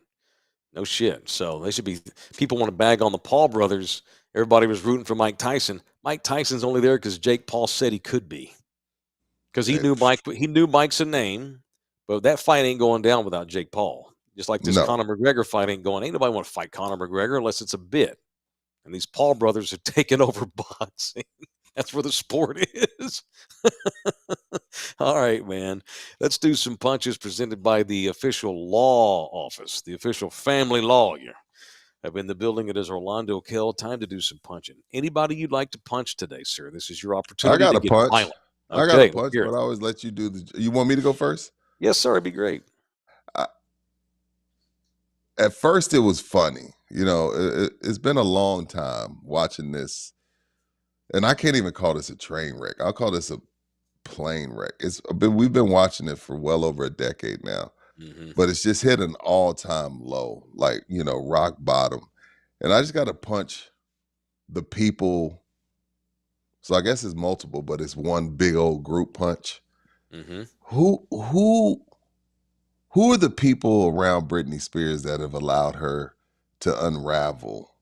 No shit. So they should be. People want to bag on the Paul brothers. Everybody was rooting for Mike Tyson. Mike Tyson's only there because Jake Paul said he could be. Because he Eh, knew Mike. He knew Mike's a name, but that fight ain't going down without Jake Paul. Just like this No. Conor McGregor fight ain't going. Ain't nobody want to fight Conor McGregor unless it's a bit. And these Paul brothers are taking over boxing. That's where the sport is. All right, man. Let's do some punches presented by the official law office, the official family lawyer. I'm in the building. It is Orlando Kell. Time to do some punching. Anybody you'd like to punch today, sir? This is your I opportunity got to a get punch. violent. I got a Okay, let's punch, hear but it. I always let you do you want me to go first? Yes, sir. It'd be great. At first it was funny. It's been a long time watching this. And I can't even call this a train wreck. I'll call this a plane wreck. We've been watching it for well over a decade now, Mm-hmm. but it's just hit an all-time low, like, rock bottom. And I just got to punch the people. So I guess it's multiple, but it's one big old group punch. Mm-hmm. Who are the people around Britney Spears that have allowed her to unravel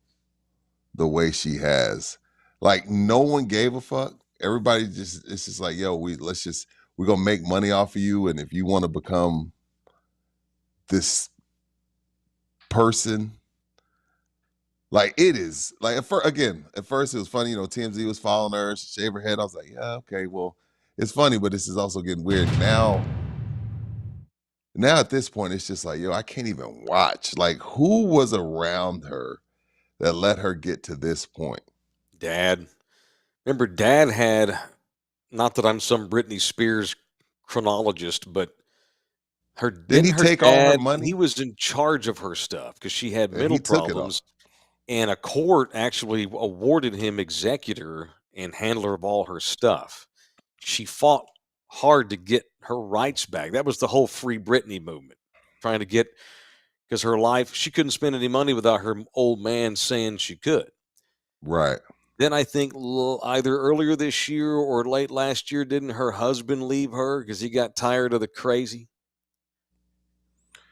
the way she has? Like, no one gave a fuck. Everybody it's just like, yo, we're gonna make money off of you, and if you want to become this person, like, it is like at first it was funny. TMZ was following her, she shaved her head. I was like, yeah, okay, well, it's funny, but this is also getting weird now. Now at this point, it's just like, yo, I can't even watch. Like, who was around her that let her get to this point? Dad. Remember, Dad had, not that I'm some Britney Spears chronologist, but Didn't he her take all her dad, he money? was in charge of her stuff because she had Yeah, mental he took it all. problems, and a court actually awarded him executor and handler of all her stuff. She fought hard to get her rights back. That was the whole Free Britney movement, trying to get, because her life, she couldn't spend any money without her old man saying she could. Right. Then I think either earlier this year or late last year, didn't her husband leave her because he got tired of the crazy?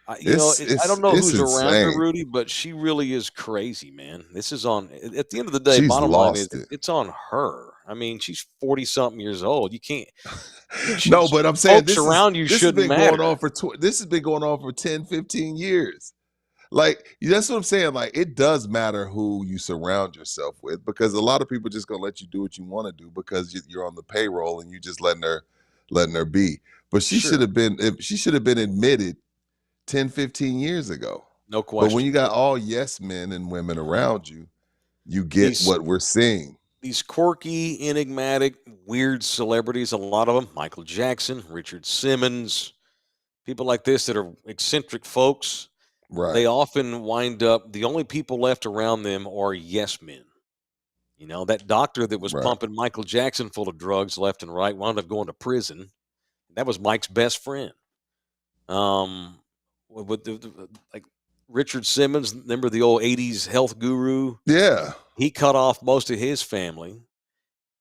I don't know It's who's around her, insane. Rudy, but she really is crazy, man. This is on, at the end of the day, She's bottom line is lost it. it's on her. I mean, she's 40 something years old. You can't, No, but I'm saying folks around you this has shouldn't been going matter. on for this has been going on for 10, 15 years. Like, that's what I'm saying. Like, it does matter who you surround yourself with, because a lot of people just gonna let you do what you want to do because you're on the payroll and you just letting her be. But she Sure. should have been admitted 10, 15 years ago. No But when you question. got all yes men and women around you, you get These what we're seeing. these quirky, enigmatic, weird celebrities, a lot of them, Michael Jackson, Richard Simmons, people like this that are eccentric folks, Right. they often wind up, the only people left around them are yes men. That doctor that was Right. pumping Michael Jackson full of drugs left and right wound up going to prison. That was Mike's best friend. Um, like Richard Simmons, remember the old 80s health guru? Yeah. He cut off most of his family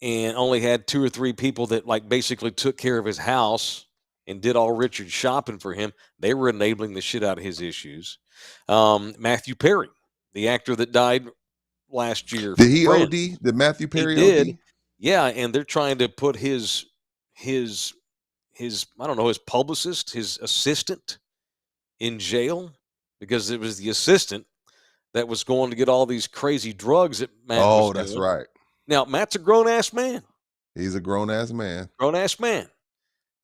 and only had 2 or 3 people that, like, basically took care of his house and did all Richard's shopping for him. They were enabling the shit out of his issues. Matthew Perry, the actor that died last year Did from he OD? Friends, Did Matthew he Perry did. OD? Yeah, and they're trying to put his I don't know, his publicist, his assistant in jail because it was the assistant that was going to get all these crazy drugs that Matt was Oh, that's doing. right. Now, Matt's a grown ass man. He's a grown ass man. Grown ass man.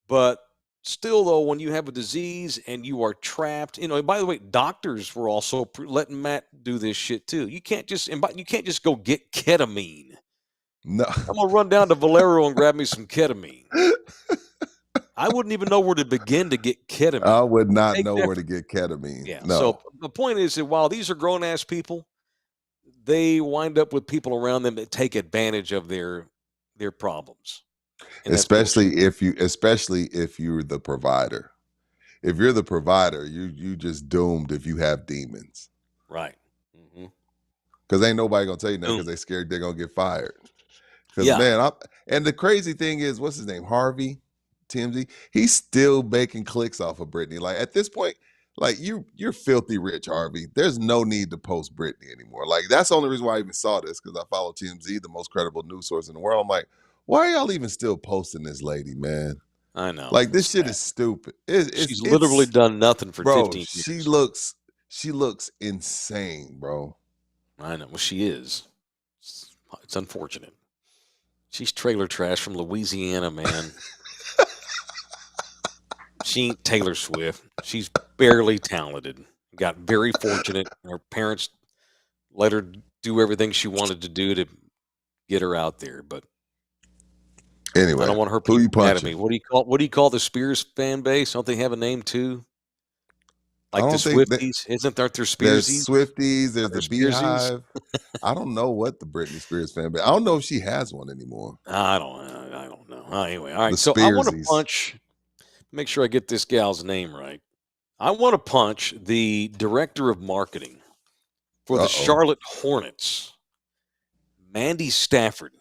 But still, though, when you have a disease and you are trapped, by the way, doctors were also letting Matt do this shit too. You can't just go get ketamine. No. I'm gonna run down to Valero and grab me some ketamine. I wouldn't even know where to begin to get ketamine. I would not Take know that where for- to get ketamine. Yeah. No. So the point is that while these are grown ass people, they wind up with people around them that take advantage of their problems. And that's bullshit. especially if you're the provider. If you're the provider, you just doomed if you have demons. Right. Mm-hmm. Because ain't nobody gonna tell you nothing Boom. because they scared they're gonna get fired. Because Yeah. man, and the crazy thing is, what's his name? Harvey, TMZ. He's still making clicks off of Britney. Like at this point, like you're filthy rich, Harvey. There's no need to post Britney anymore. Like that's the only reason why I even saw this, because I follow TMZ, the most credible news source in the world. I'm like, why are y'all even still posting this lady, man? I know. Like this It's shit sad. is stupid. She's literally done nothing for bro, 15 years. she looks insane, bro. I know. Well, she is. It's unfortunate. She's trailer trash from Louisiana, man. She ain't Taylor Swift. She's barely talented. Got very fortunate. Her parents let her do everything she wanted to do to get her out there. But Anyway, I don't want her who you people mad at punching? me. What do you call the Spears fan base? Don't they have a name too? I Like the don't think that Swifties? Isn't there there's Spearsies? Swifties, there's Are the there Spearsies? Beehive. I don't know what the Britney Spears fan base. I don't know if she has one anymore. I don't know. Anyway, all right. The So I want to Spearsies. punch. Make sure I get this gal's name right. I want to punch the director of marketing for the Uh-oh. Charlotte Hornets, Mandy Stafford.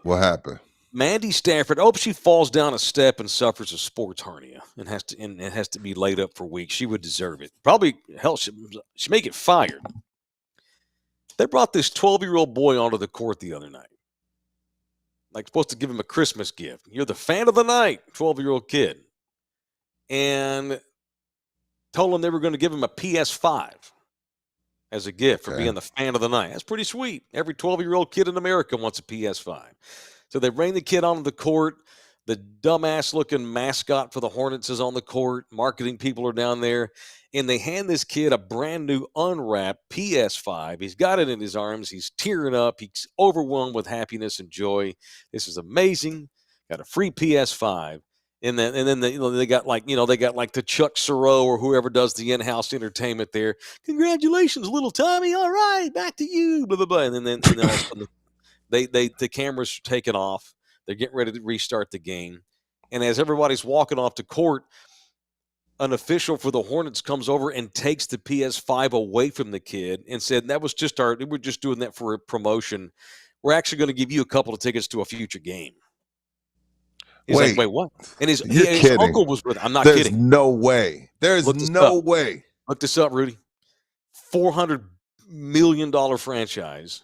What happened? Mandy Stafford. Oh, she falls down a step and suffers a sports hernia and has to be laid up for weeks. She would deserve it. Probably hell, she may get fired. They brought this 12-year-old boy onto the court the other night. Like supposed to give him a Christmas gift. You're the fan of the night, 12-year-old kid. And told him they were going to give him a PS5 as a gift for Okay. being the fan of the night. That's pretty sweet. Every 12-year-old kid in America wants a PS5. So they bring the kid onto the court. The dumbass-looking mascot for the Hornets is on the court. Marketing people are down there. And they hand this kid a brand new unwrapped PS5. He's got it in his arms. He's tearing up. He's overwhelmed with happiness and joy. This is amazing. Got a free PS5. And then they got like the Chuck Sorrow or whoever does the in-house entertainment there. Congratulations, little Tommy. All right, back to you. Blah blah blah. And then all of a sudden the cameras are taking off. They're getting ready to restart the game. And as everybody's walking off to court, an official for the Hornets comes over and takes the PS5 away from the kid and said, we're just doing that for a promotion. We're actually going to give you a couple of tickets to a future game. He's like, wait, what? And his uncle was with him. I'm not There's kidding. no way. There's no way. Look this up, Rudy. $400 million franchise.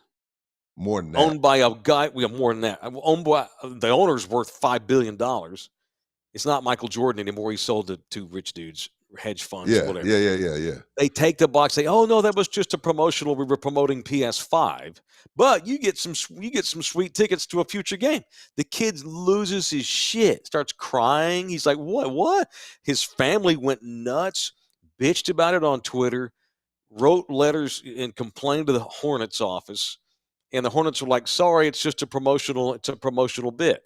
More than that. Owned by a guy. We have more than that. Owned by the owner's worth $5 billion. It's not Michael Jordan anymore. He sold it to rich dudes, hedge funds, whatever. Yeah. They take the box, say, "Oh no, that was just a promotional. We were promoting PS5, but you get some sweet tickets to a future game." The kid loses his shit, starts crying. He's like, "What? His family went nuts, bitched about it on Twitter, wrote letters and complained to the Hornets office, and the Hornets were like, "Sorry, it's just a promotional bit."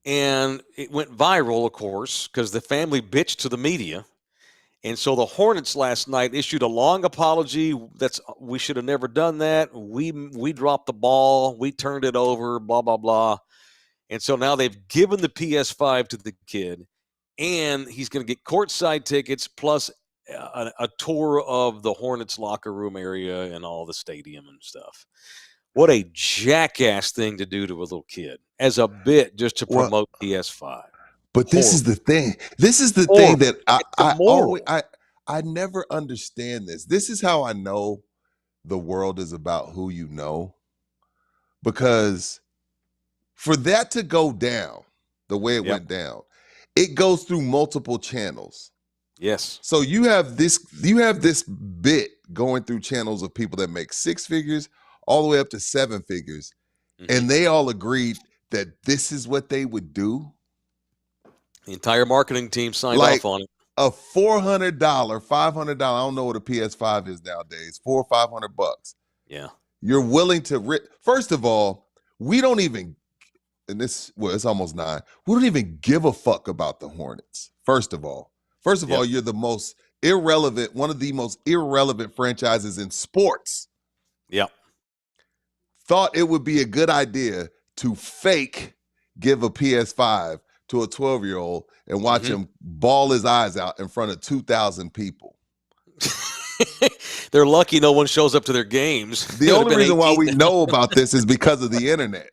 And it went viral, of course, because the family bitched to the media. And so the Hornets last night issued a long apology. We should have never done that. We dropped the ball. We turned it over, blah, blah, blah. And so now they've given the PS5 to the kid, and he's going to get courtside tickets plus a tour of the Hornets locker room area and all the stadium and stuff. What a jackass thing to do to a little kid as a bit just to promote PS5. But this is the thing. This is the Horrible. thing that I never understand this. This is how I know the world is about who you know. Because for that to go down the way it went down, it goes through multiple channels. Yes. So you have this bit going through channels of people that make six figures all the way up to seven figures. Mm-hmm. And they all agreed that this is what they would do. The entire marketing team signed off on it. A $400, $500, I don't know what a PS5 is nowadays, $400 or $500. Yeah. You're willing to first of all, we don't even and it's almost 9. We don't even give a fuck about the Hornets. First of all, Yep. you're the most irrelevant, one of the most irrelevant franchises in sports. Yep. Thought it would be a good idea to fake give a PS5 to a 12-year-old and watch him bawl his eyes out in front of 2,000 people. They're lucky no one shows up to their games. The only reason why we know about this is because of the internet.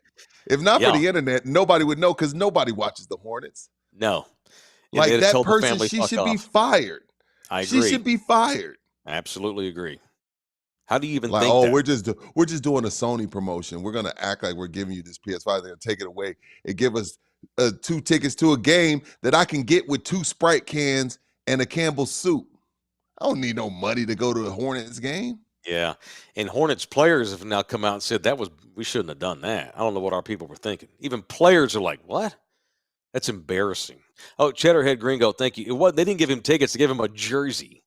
If not for the internet, nobody would know because nobody watches the Hornets. No. And Like that told the person, family, she "Fuck should be off." fired. I agree. She should be fired. Absolutely agree. How do you even Like, think oh, that? we're just doing a Sony promotion. We're gonna act like we're giving you this PS5. They're gonna take it away and give us 2 tickets to a game that I can get with 2 Sprite cans and a Campbell's soup. I don't need no money to go to a Hornets game. Yeah. And Hornets players have now come out and said we shouldn't have done that. I don't know what our people were thinking. Even players are like, what? That's embarrassing. Oh, Cheddarhead Gringo, thank you. They didn't give him tickets, they gave him a jersey.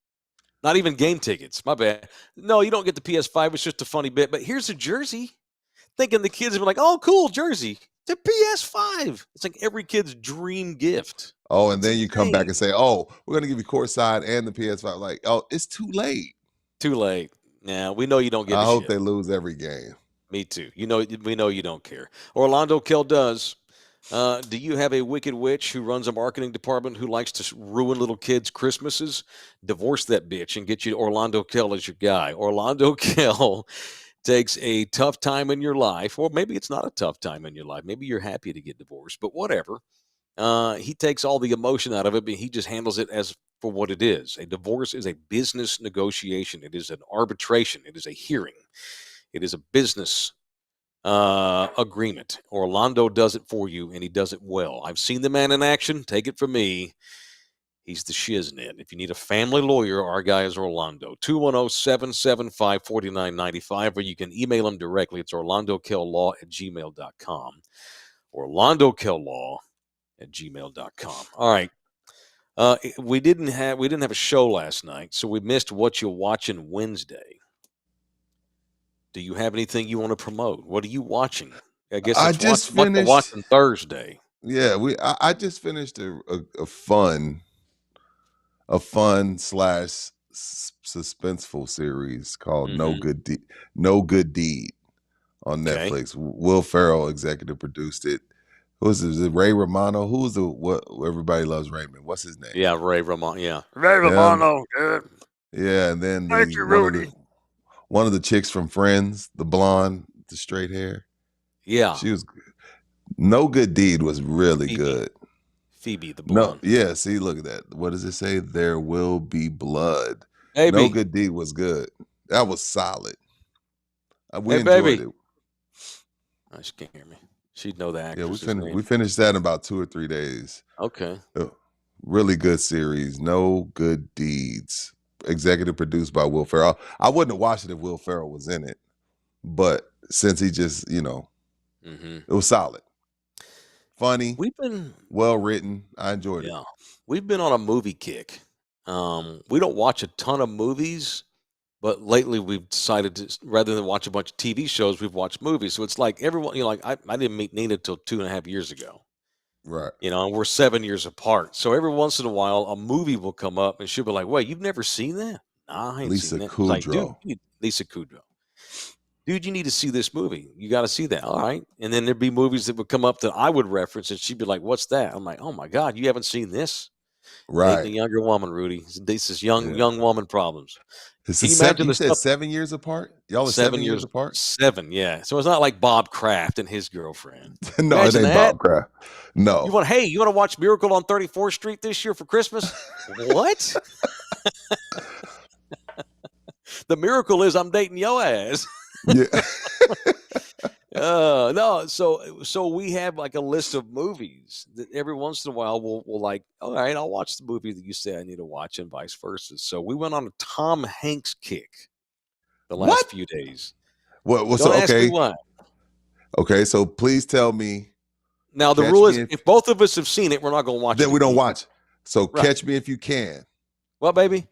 Not even game tickets. My bad. No, you don't get the PS5. It's just a funny bit. But here's a jersey. Thinking the kids have been like, oh, cool, jersey. The PS5. It's like every kid's dream gift. Oh, and then you come back and say, oh, we're going to give you courtside and the PS5. Like, oh, it's too late. Too late. Yeah, we know you don't give a I hope shit. they lose every game. Me too. We know you don't care. Orlando Kell does. Do you have a wicked witch who runs a marketing department who likes to ruin little kids' Christmases? Divorce that bitch and get you Orlando Kell as your guy. Orlando Kell takes a tough time in your life, or maybe it's not a tough time in your life. Maybe you're happy to get divorced, but whatever. He takes all the emotion out of it, but he just handles it as for what it is. A divorce is a business negotiation. It is an arbitration. It is a hearing. It is a business agreement. Orlando does it for you, and he does it well. I've seen the man in action. Take it from me. He's the shiznit. If you need a family lawyer, our guy is Orlando. 210-775-4995, or you can email him directly. It's orlandokell.law@gmail.com. orlandokell.law@gmail.com. All right. We didn't have a show last night, so we missed What You're Watching Wednesday. Do you have anything you want to promote? What are you watching? I guess I it's just what you're finished. watching Thursday. Yeah, I just finished a fun slash suspenseful series called No Good Deed on Okay. Netflix. Will Ferrell executive produced it. Who is it? Is it Ray Romano? Who's the what? Everybody loves Raymond. What's his name? Yeah, Ray Romano. Yeah. Ray Romano, dude. Yeah, and then Thank you, Rudy. one of the chicks from Friends, the blonde, the straight hair. Yeah. She was good. No Good Deed was really Phoebe. good. Phoebe the No, blonde. yeah. See, look at that. What does it say? There will be blood. Baby. No Good Deed was good. That was solid. We Hey, enjoyed baby. it. Oh, she can't hear me. She'd know the Yeah, actress's name. we finished that in about 2 or 3 days. Okay. Really good series. No Good Deeds. Executive produced by Will Ferrell. I wouldn't have watched it if Will Ferrell was in it, but since he just, it was solid, funny, well written. I enjoyed it. Yeah, we've been on a movie kick. We don't watch a ton of movies, but lately we've decided to, rather than watch a bunch of TV shows, we've watched movies. So it's like everyone, I didn't meet Nina till 2.5 years ago. Right. And we're 7 years apart. So every once in a while, a movie will come up and she'll be like, wait, you've never seen that? Nah, I ain't Lisa seen that. Like, Kudrow. dude, Lisa Kudrow. Dude, you need to see this movie. You got to see that. All right. And then there'd be movies that would come up that I would reference and she'd be like, what's that? I'm like, oh my God, you haven't seen this? Right. Dating a younger woman, Rudy. This is young woman problems. You imagine the said stuff- 7 years apart? Y'all are 7 years apart? 7, yeah. So it's not like Bob Kraft and his girlfriend. No, Imagine it ain't that. Bob Kraft. No. You want to watch Miracle on 34th Street this year for Christmas? What? The miracle is I'm dating your ass. Yeah. No, so we have like a list of movies that every once in a while we'll like, all right, I'll watch the movie that you say I need to watch and vice versa. So we went on a Tom Hanks kick the last few days. Well, Don't ask me why. Okay, so please tell me. Now the rule is if both of us have seen it, we're not going to watch it. Then we don't watch. So Right. catch me if you can. What, baby?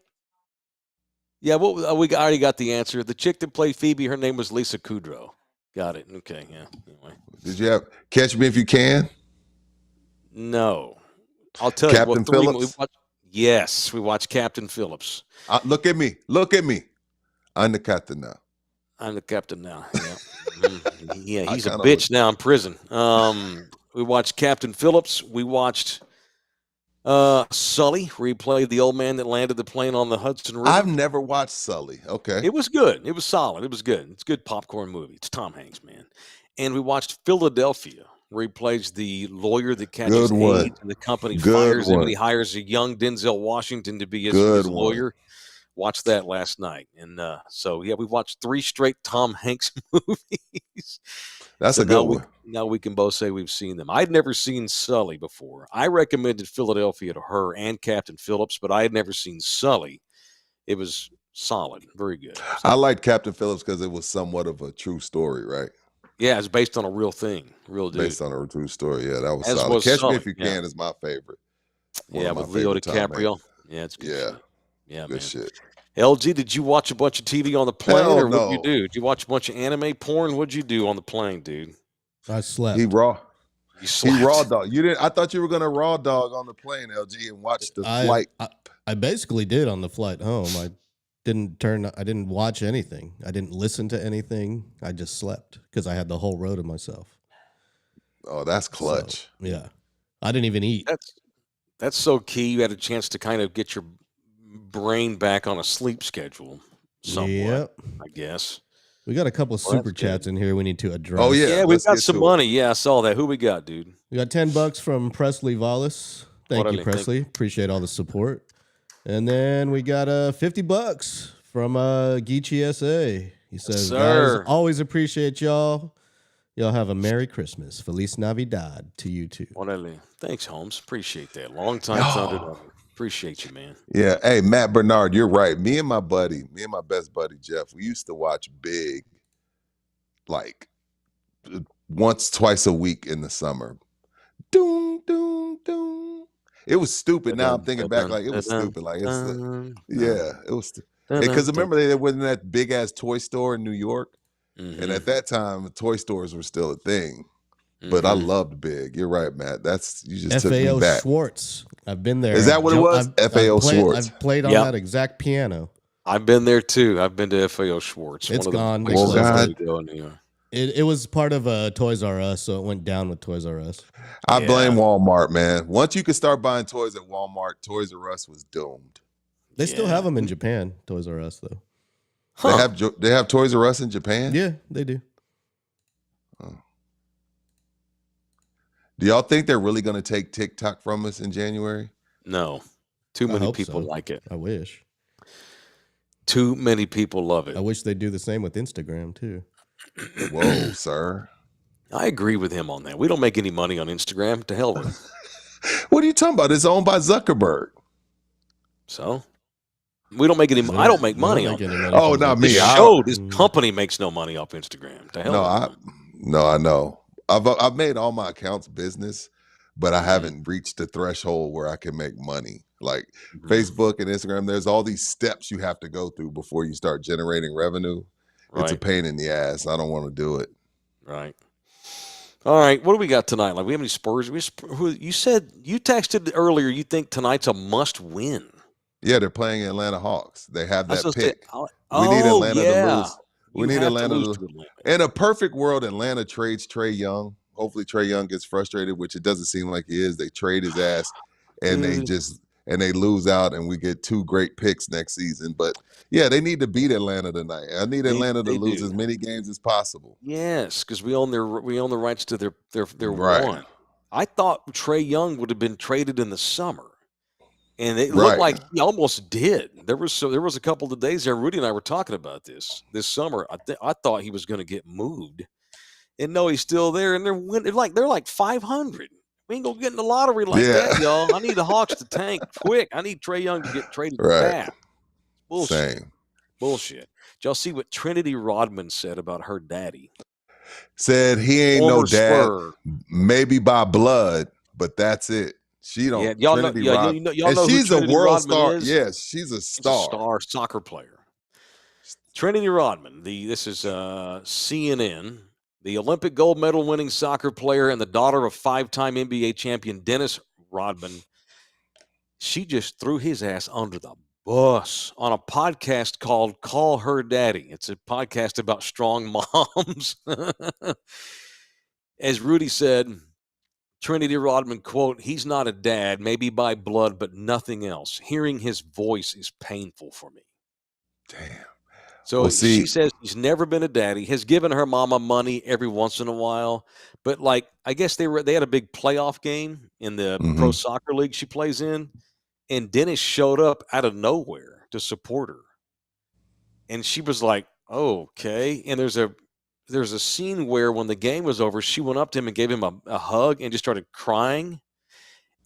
Yeah, we already got the answer. The chick that played Phoebe, her name was Lisa Kudrow. Got it. Okay. Yeah. Anyway. Did you have Catch Me If You Can? No. I'll tell you. Well, Captain three. Phillips? Yes, we watched Captain Phillips. Look at me. Look at me. I'm the captain now. I'm the captain now. Yeah. Yeah, I he's a kinda bitch now in prison. We watched Captain Phillips. We watched Sully, where he played the old man that landed the plane on the Hudson River. I've never watched Sully. Okay. It was good. It was solid. It was good. It's a good popcorn movie. It's Tom Hanks, man. And we watched Philadelphia, where he plays the lawyer that catches Good one. AIDS and the company Good fires him, one. and he hires a young Denzel Washington to be his Good one. lawyer. Watched that last night. And so, yeah, we watched 3 straight Tom Hanks movies. That's So a good one. Now we can both say we've seen them. I'd never seen Sully before. I recommended Philadelphia to her and Captain Phillips, but I had never seen Sully. It was solid. Very good. I liked Captain Phillips because it was somewhat of a true story, right? Yeah, it's based on a real thing. Real dude. Based on a true story. Yeah, that was As solid. was Catch Me Sully, If You yeah. Can is my favorite. One Yeah, of my with Leo favorite Tom Hanks. DiCaprio. Yeah, it's good Yeah. shit. Yeah, Good man. shit. LG, did you watch a bunch of TV on the plane, Hell or what'd you no. do? Did you watch a bunch of anime porn? What'd you do on the plane, dude? I slept. He raw. You He slept. raw dog. You didn't. I thought you were gonna raw dog on the plane, LG, and watch the flight. I basically did on the flight home. I didn't watch anything. I didn't listen to anything. I just slept because I had the whole row to myself. Oh, that's clutch. So, yeah. I didn't even eat. That's so key. You had a chance to kind of get your brain back on a sleep schedule somewhat, Yep. I guess. We got a couple of Well, that's super chats in here we need to address. Oh, yeah. Yeah, we've let's got get some to it. money. Yeah, I saw that. Who we got, dude? We got $10 from Presley Vallis. Thank you, Orale, thank Presley. Appreciate all the support. And then we got $50 from Geechee SA. He says, sir. guys, always appreciate y'all. Y'all have a Merry Christmas. Feliz Navidad to you too. Orale. Thanks, Holmes. Appreciate that. Long time Thunder Dog. Appreciate you, man. Yeah. Hey, Matt Bernard, you're right. Me and my best buddy Jeff, we used to watch Big like once, twice a week in the summer. Doom, doom, doom. It was stupid. Now I'm thinking back, like it was stupid. Like it's it was. Because remember, there wasn't that big ass toy store in New York, and at that time, toy stores were still a thing. But I loved Big. You're right, Matt. You just took me FAO back. Schwartz. I've been there. Is that what it was? FAO Schwartz. I've played on Yep. that exact piano. I've been there too. I've been to FAO Schwartz. It's one of gone. the places Well, I God. like to go in New York. It was part of Toys R Us, so it went down with Toys R Us. I Yeah. blame Walmart, man. Once you could start buying toys at Walmart, Toys R Us was doomed. They still Yeah. have them in Japan, Toys R Us, though. Huh. They have Toys R Us in Japan? Yeah, they do. Do y'all think they're really going to take TikTok from us in January? No. Too I many hope people so. like it. I wish. Too many people love I it. wish they'd do the same with Instagram, too. Whoa, sir. I agree with him on that. We don't make any money on Instagram. To hell with it. What are you talking about? It's owned by Zuckerberg. So we don't make any. I don't make money on Make it. any money Oh, from not it. me. This I- show, this company makes no money off Instagram. To hell with it. I know. I've made all my accounts business, but I haven't reached the threshold where I can make money. Like Facebook and Instagram, there's all these steps you have to go through before you start generating revenue. It's a Right. pain in the ass. I don't want to do it. Right. All right. What do we got tonight? Like, we have any Spurs? You said you texted earlier. You think tonight's a must win. Yeah, they're playing Atlanta Hawks. They have I was that gonna say, pick. We need Atlanta to lose. We You need have to Atlanta lose to to Atlanta. In a perfect world, Atlanta trades Trey Young. Hopefully Trey Young gets frustrated, which it doesn't seem like he is. They trade his ass and they lose out, and we get 2 great picks next season. But yeah, they need to beat Atlanta tonight. I need Atlanta to they lose do. as many games as possible. Yes, because we own the rights to their Right. one. I thought Trey Young would have been traded in the summer, and it Right. looked like he almost did. There was a couple of days there. Rudy and I were talking about this summer. I thought he was going to get moved, and no, he's still there. And they're like 500. We ain't gonna get in the lottery like that, y'all. I need the Hawks to tank quick. I need Trey Young to get traded Right. fast. Bullshit. Same. Bullshit. Did y'all see what Trinity Rodman said about her daddy? Said he ain't Former no dad, Spur. maybe by blood, but that's it. She don't. Yeah, y'all know. Trinity Yeah, Rod- y'all know and who she's a Trinity world Rodman star. is? Yes, she's a She's star. a star soccer player. Trinity Rodman. This is CNN. The Olympic gold medal winning soccer player and the daughter of 5-time NBA champion Dennis Rodman, she just threw his ass under the bus on a podcast called Call Her Daddy. It's a podcast about strong moms. As Rudy said, Trinity Rodman, quote, he's not a dad, maybe by blood, but nothing else. Hearing his voice is painful for me. Damn. So Well, she see, says he's never been a daddy, has given her mama money every once in a while. But like, I guess they had a big playoff game in the pro mhm. soccer league she plays in. And Dennis showed up out of nowhere to support her. And she was like, oh, okay. And there's a scene where when the game was over, she went up to him and gave him a hug and just started crying.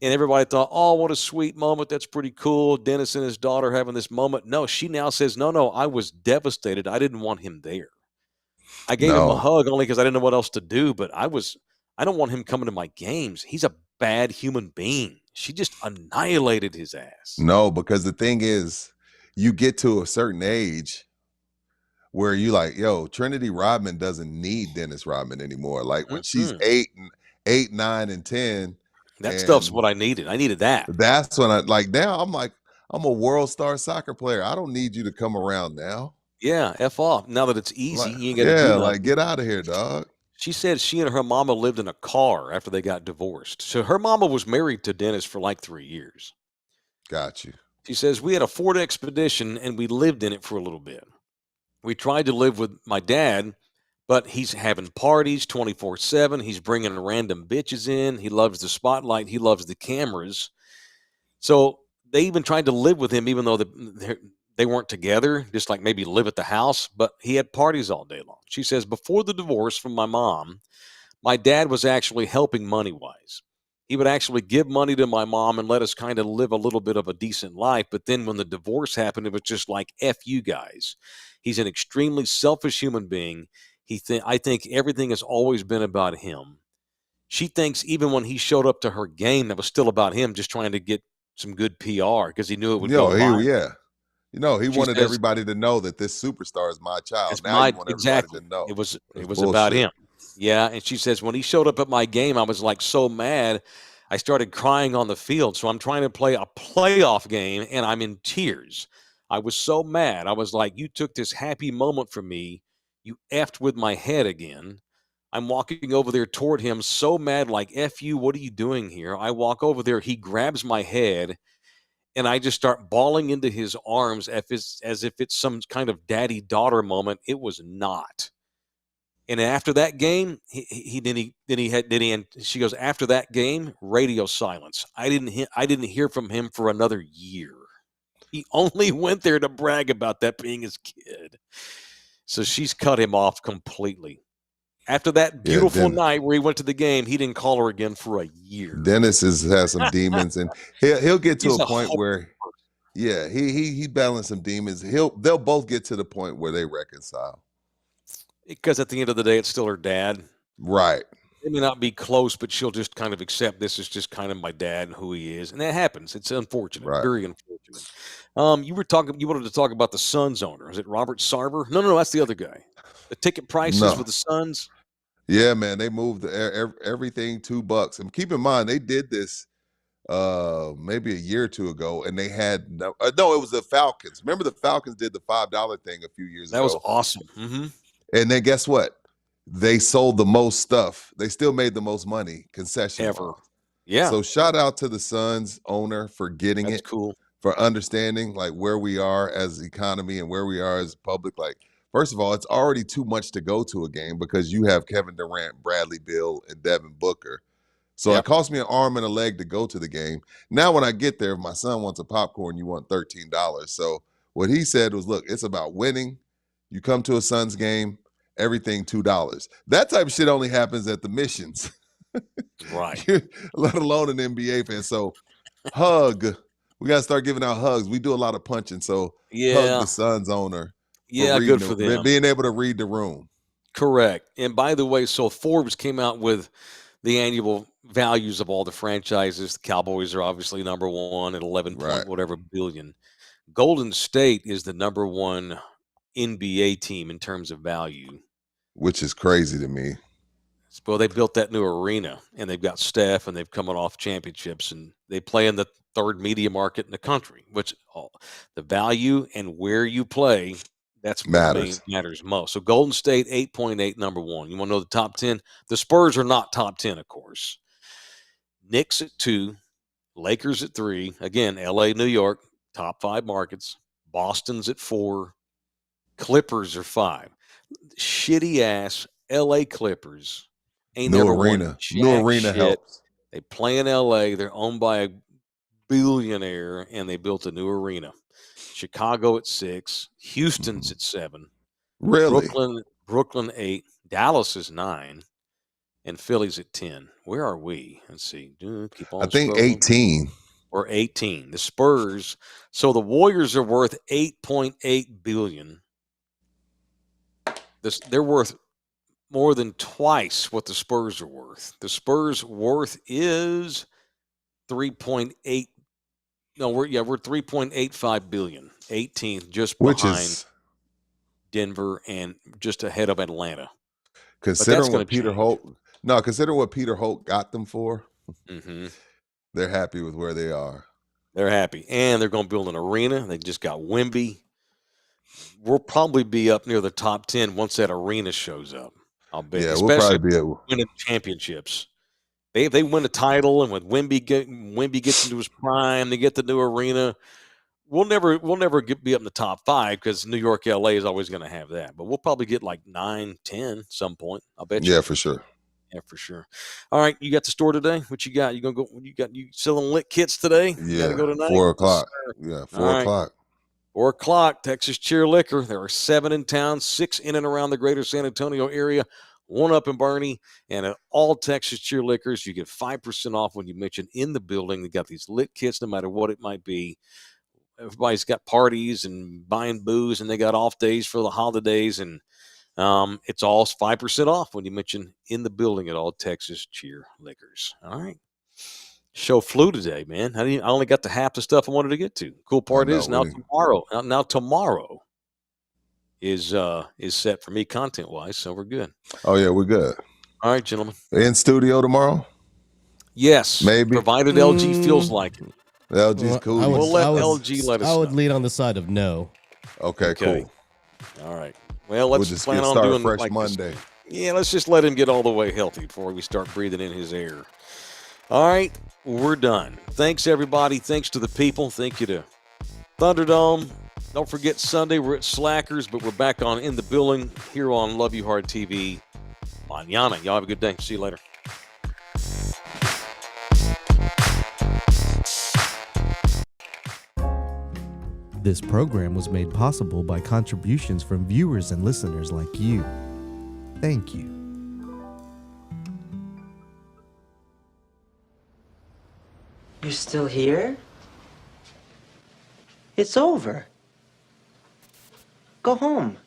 And everybody thought, oh, what a sweet moment. That's pretty cool. Dennis and his daughter having this moment. No, she now says, no, I was devastated. I didn't want him there. I gave him a No, hug only because I didn't know what else to do, but I don't want him coming to my games. He's a bad human being. She just annihilated his ass. no, because the thing is, you get to a certain age where you like, yo, Trinity Rodman doesn't need Dennis Rodman anymore. Like when she's Mm-mm. 8, 9, and 10, That stuff's and what I needed. I needed that. that's when I like now I'm like, I'm a world star soccer player. I don't need you to come around now. Yeah, F off. Now that it's easy, Like, you ain't got to do yeah, nothing. like get out of here, dog. She said she and her mama lived in a car after they got divorced. So her mama was married to Dennis for like 3 years. Got you. She says, we had a Ford Expedition and we lived in it for a little bit. We tried to live with my dad, but he's having parties 24/7. He's bringing random bitches in. He loves the spotlight. He loves the cameras. So they even tried to live with him, even though they weren't together, just like maybe live at the house, but he had parties all day long. She says, before the divorce from my mom, my dad was actually helping money-wise. He would actually give money to my mom and let us kind of live a little bit of a decent life. But then when the divorce happened, it was just like, F you guys. He's an extremely selfish human being. I think everything has always been about him. She thinks even when he showed up to her game, that was still about him, just trying to get some good PR because he knew it would go Yo, viral. yeah. He She wanted says, everybody to know that this superstar is my child. it's Now you my want everybody to exactly. know. It was That's about bullshit. him. Yeah, and she says when he showed up at my game, I was like so mad, I started crying on the field. So I'm trying to play a playoff game, and I'm in tears. I was so mad. I was like, you took this happy moment from me. You effed with my head again. I'm walking over there toward him, so mad, like F you. What are you doing here? I walk over there. He grabs my head. And I just start bawling into his arms as if it's some kind of daddy-daughter moment. It was not. And after that game, and she goes, after that game, radio silence. I didn't hear from him for another year. He only went there to brag about that being his kid. So she's cut him off completely. After that Yeah, beautiful night where he went to the game, he didn't call her again for a year. Dennis has some demons, and he'll get to He's a a point where, yeah, he balanced some demons. They'll both get to the point where they reconcile. Because at the end of the day, it's still her dad. Right. They may not be close, but she'll just kind of accept this is just kind of my dad and who he is. And that happens. It's unfortunate, Right. very unfortunate. You wanted to talk about the Suns owner. Is it Robert Sarver? No, that's the other guy. The ticket prices No. for the Suns. Yeah, man, they moved everything $2. And keep in mind, they did this maybe a year or two ago, and they had no, it was the Falcons. Remember the Falcons did the $5 thing a few years That ago. was awesome. Mm-hmm. And then guess what? They sold the most stuff. They still made the most money concession Ever. wise. Yeah, So shout out to the Suns owner for getting that's it, cool. for understanding like where we are as economy and where we are as public. Like, first of all, it's already too much to go to a game because you have Kevin Durant, Bradley Beal, and Devin Booker. So Yep. it cost me an arm and a leg to go to the game. Now when I get there, if my son wants a popcorn, you want $13. So what he said was, look, it's about winning. You come to a Suns game, everything $2. That type of shit only happens at the missions. Right. Let alone an NBA fan. So hug. We got to start giving out hugs. We do a lot of punching. So Yeah. hug the Suns owner. Yeah, good for them. Being able to read the room. Correct. And by the way, so Forbes came out with the annual values of all the franchises. The Cowboys are obviously number one at 11 Right. whatever billion. Golden State is the number one NBA team in terms of value. Which is crazy to me. Well, they built that new arena, and they've got Steph, and they've coming off championships, and they play in the third media market in the country, which the value and where you play, that's Matters. matters most. So Golden State 8.8, number one. You want to know the top 10? The Spurs are not top 10, of course. Knicks at 2, Lakers at 3. Again, LA, New York, top 5 markets. Boston's at 4. Clippers are 5. Shitty ass LA Clippers ain't New never won arena. New jack arena shit. helps. They play in LA. They're owned by a billionaire, and they built a new arena. Chicago at 6. Houston's at 7. Really? Brooklyn 8. Dallas is 9. And Philly's at 10. Where are we? Let's see. Keep on I think scrolling. 18. Or 18. The Spurs. So the Warriors are worth $8.8 billion. They're worth more than twice what the Spurs are worth. The Spurs' worth is 3.8. No, we're 3.85 billion. 18th, just Which behind is Denver and just ahead of Atlanta. considering gonna what Peter change. Holt. No, considering what Peter Holt got them for, Mm-hmm. they're happy with where they are. They're happy, and they're going to build an arena. They just got Wemby. We'll probably be up near the top 10 once that arena shows up. I'll bet. Yeah, Especially we'll probably be at. winning championships. If they win a title, and when Wemby gets into his prime, they get the new arena. We'll never be up in the top 5 because New York, LA is always going to have that. But we'll probably get like 9, 10 some point. I'll bet you. Yeah, for sure. Yeah, for sure. All right, you got the store today? What you got? You gonna go? You selling lit kits today? You Yeah, gotta go tonight. 4 o'clock. Yes, Yeah, 4 right. o'clock. 4 o'clock, Texas Cheer Liquor. There are 7 in town, 6 in and around the greater San Antonio area, 1 up in Barney, and at all Texas Cheer Liquors, you get 5% off when you mention in the building. They got these lit kits, no matter what it might be. Everybody's got parties and buying booze, and they got off days for the holidays, and it's all 5% off when you mention in the building at all Texas Cheer Liquors. All right. Show flew today, man. I only got to half the stuff I wanted to get to. Cool part is now tomorrow is set for me content wise, so we're good. Oh yeah, we're good. All right, gentlemen. In studio tomorrow? Yes, Maybe. provided LG feels like it. LG's cool. We'll let LG let us I would know. lean on the side of no. Okay, cool. All right. Well, We'll let's just plan get on started doing fresh like Monday. Yeah, let's just let him get all the way healthy before we start breathing in his air. All right, we're done. Thanks, everybody. Thanks to the people. Thank you to Thunderdome. Don't forget, Sunday we're at Slackers, but we're back on In the Building here on Love You Hard TV. Mañana. Y'all have a good day. See you later. This program was made possible by contributions from viewers and listeners like you. Thank you. You're still here? It's over. Go home.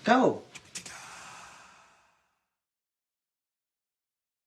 Go.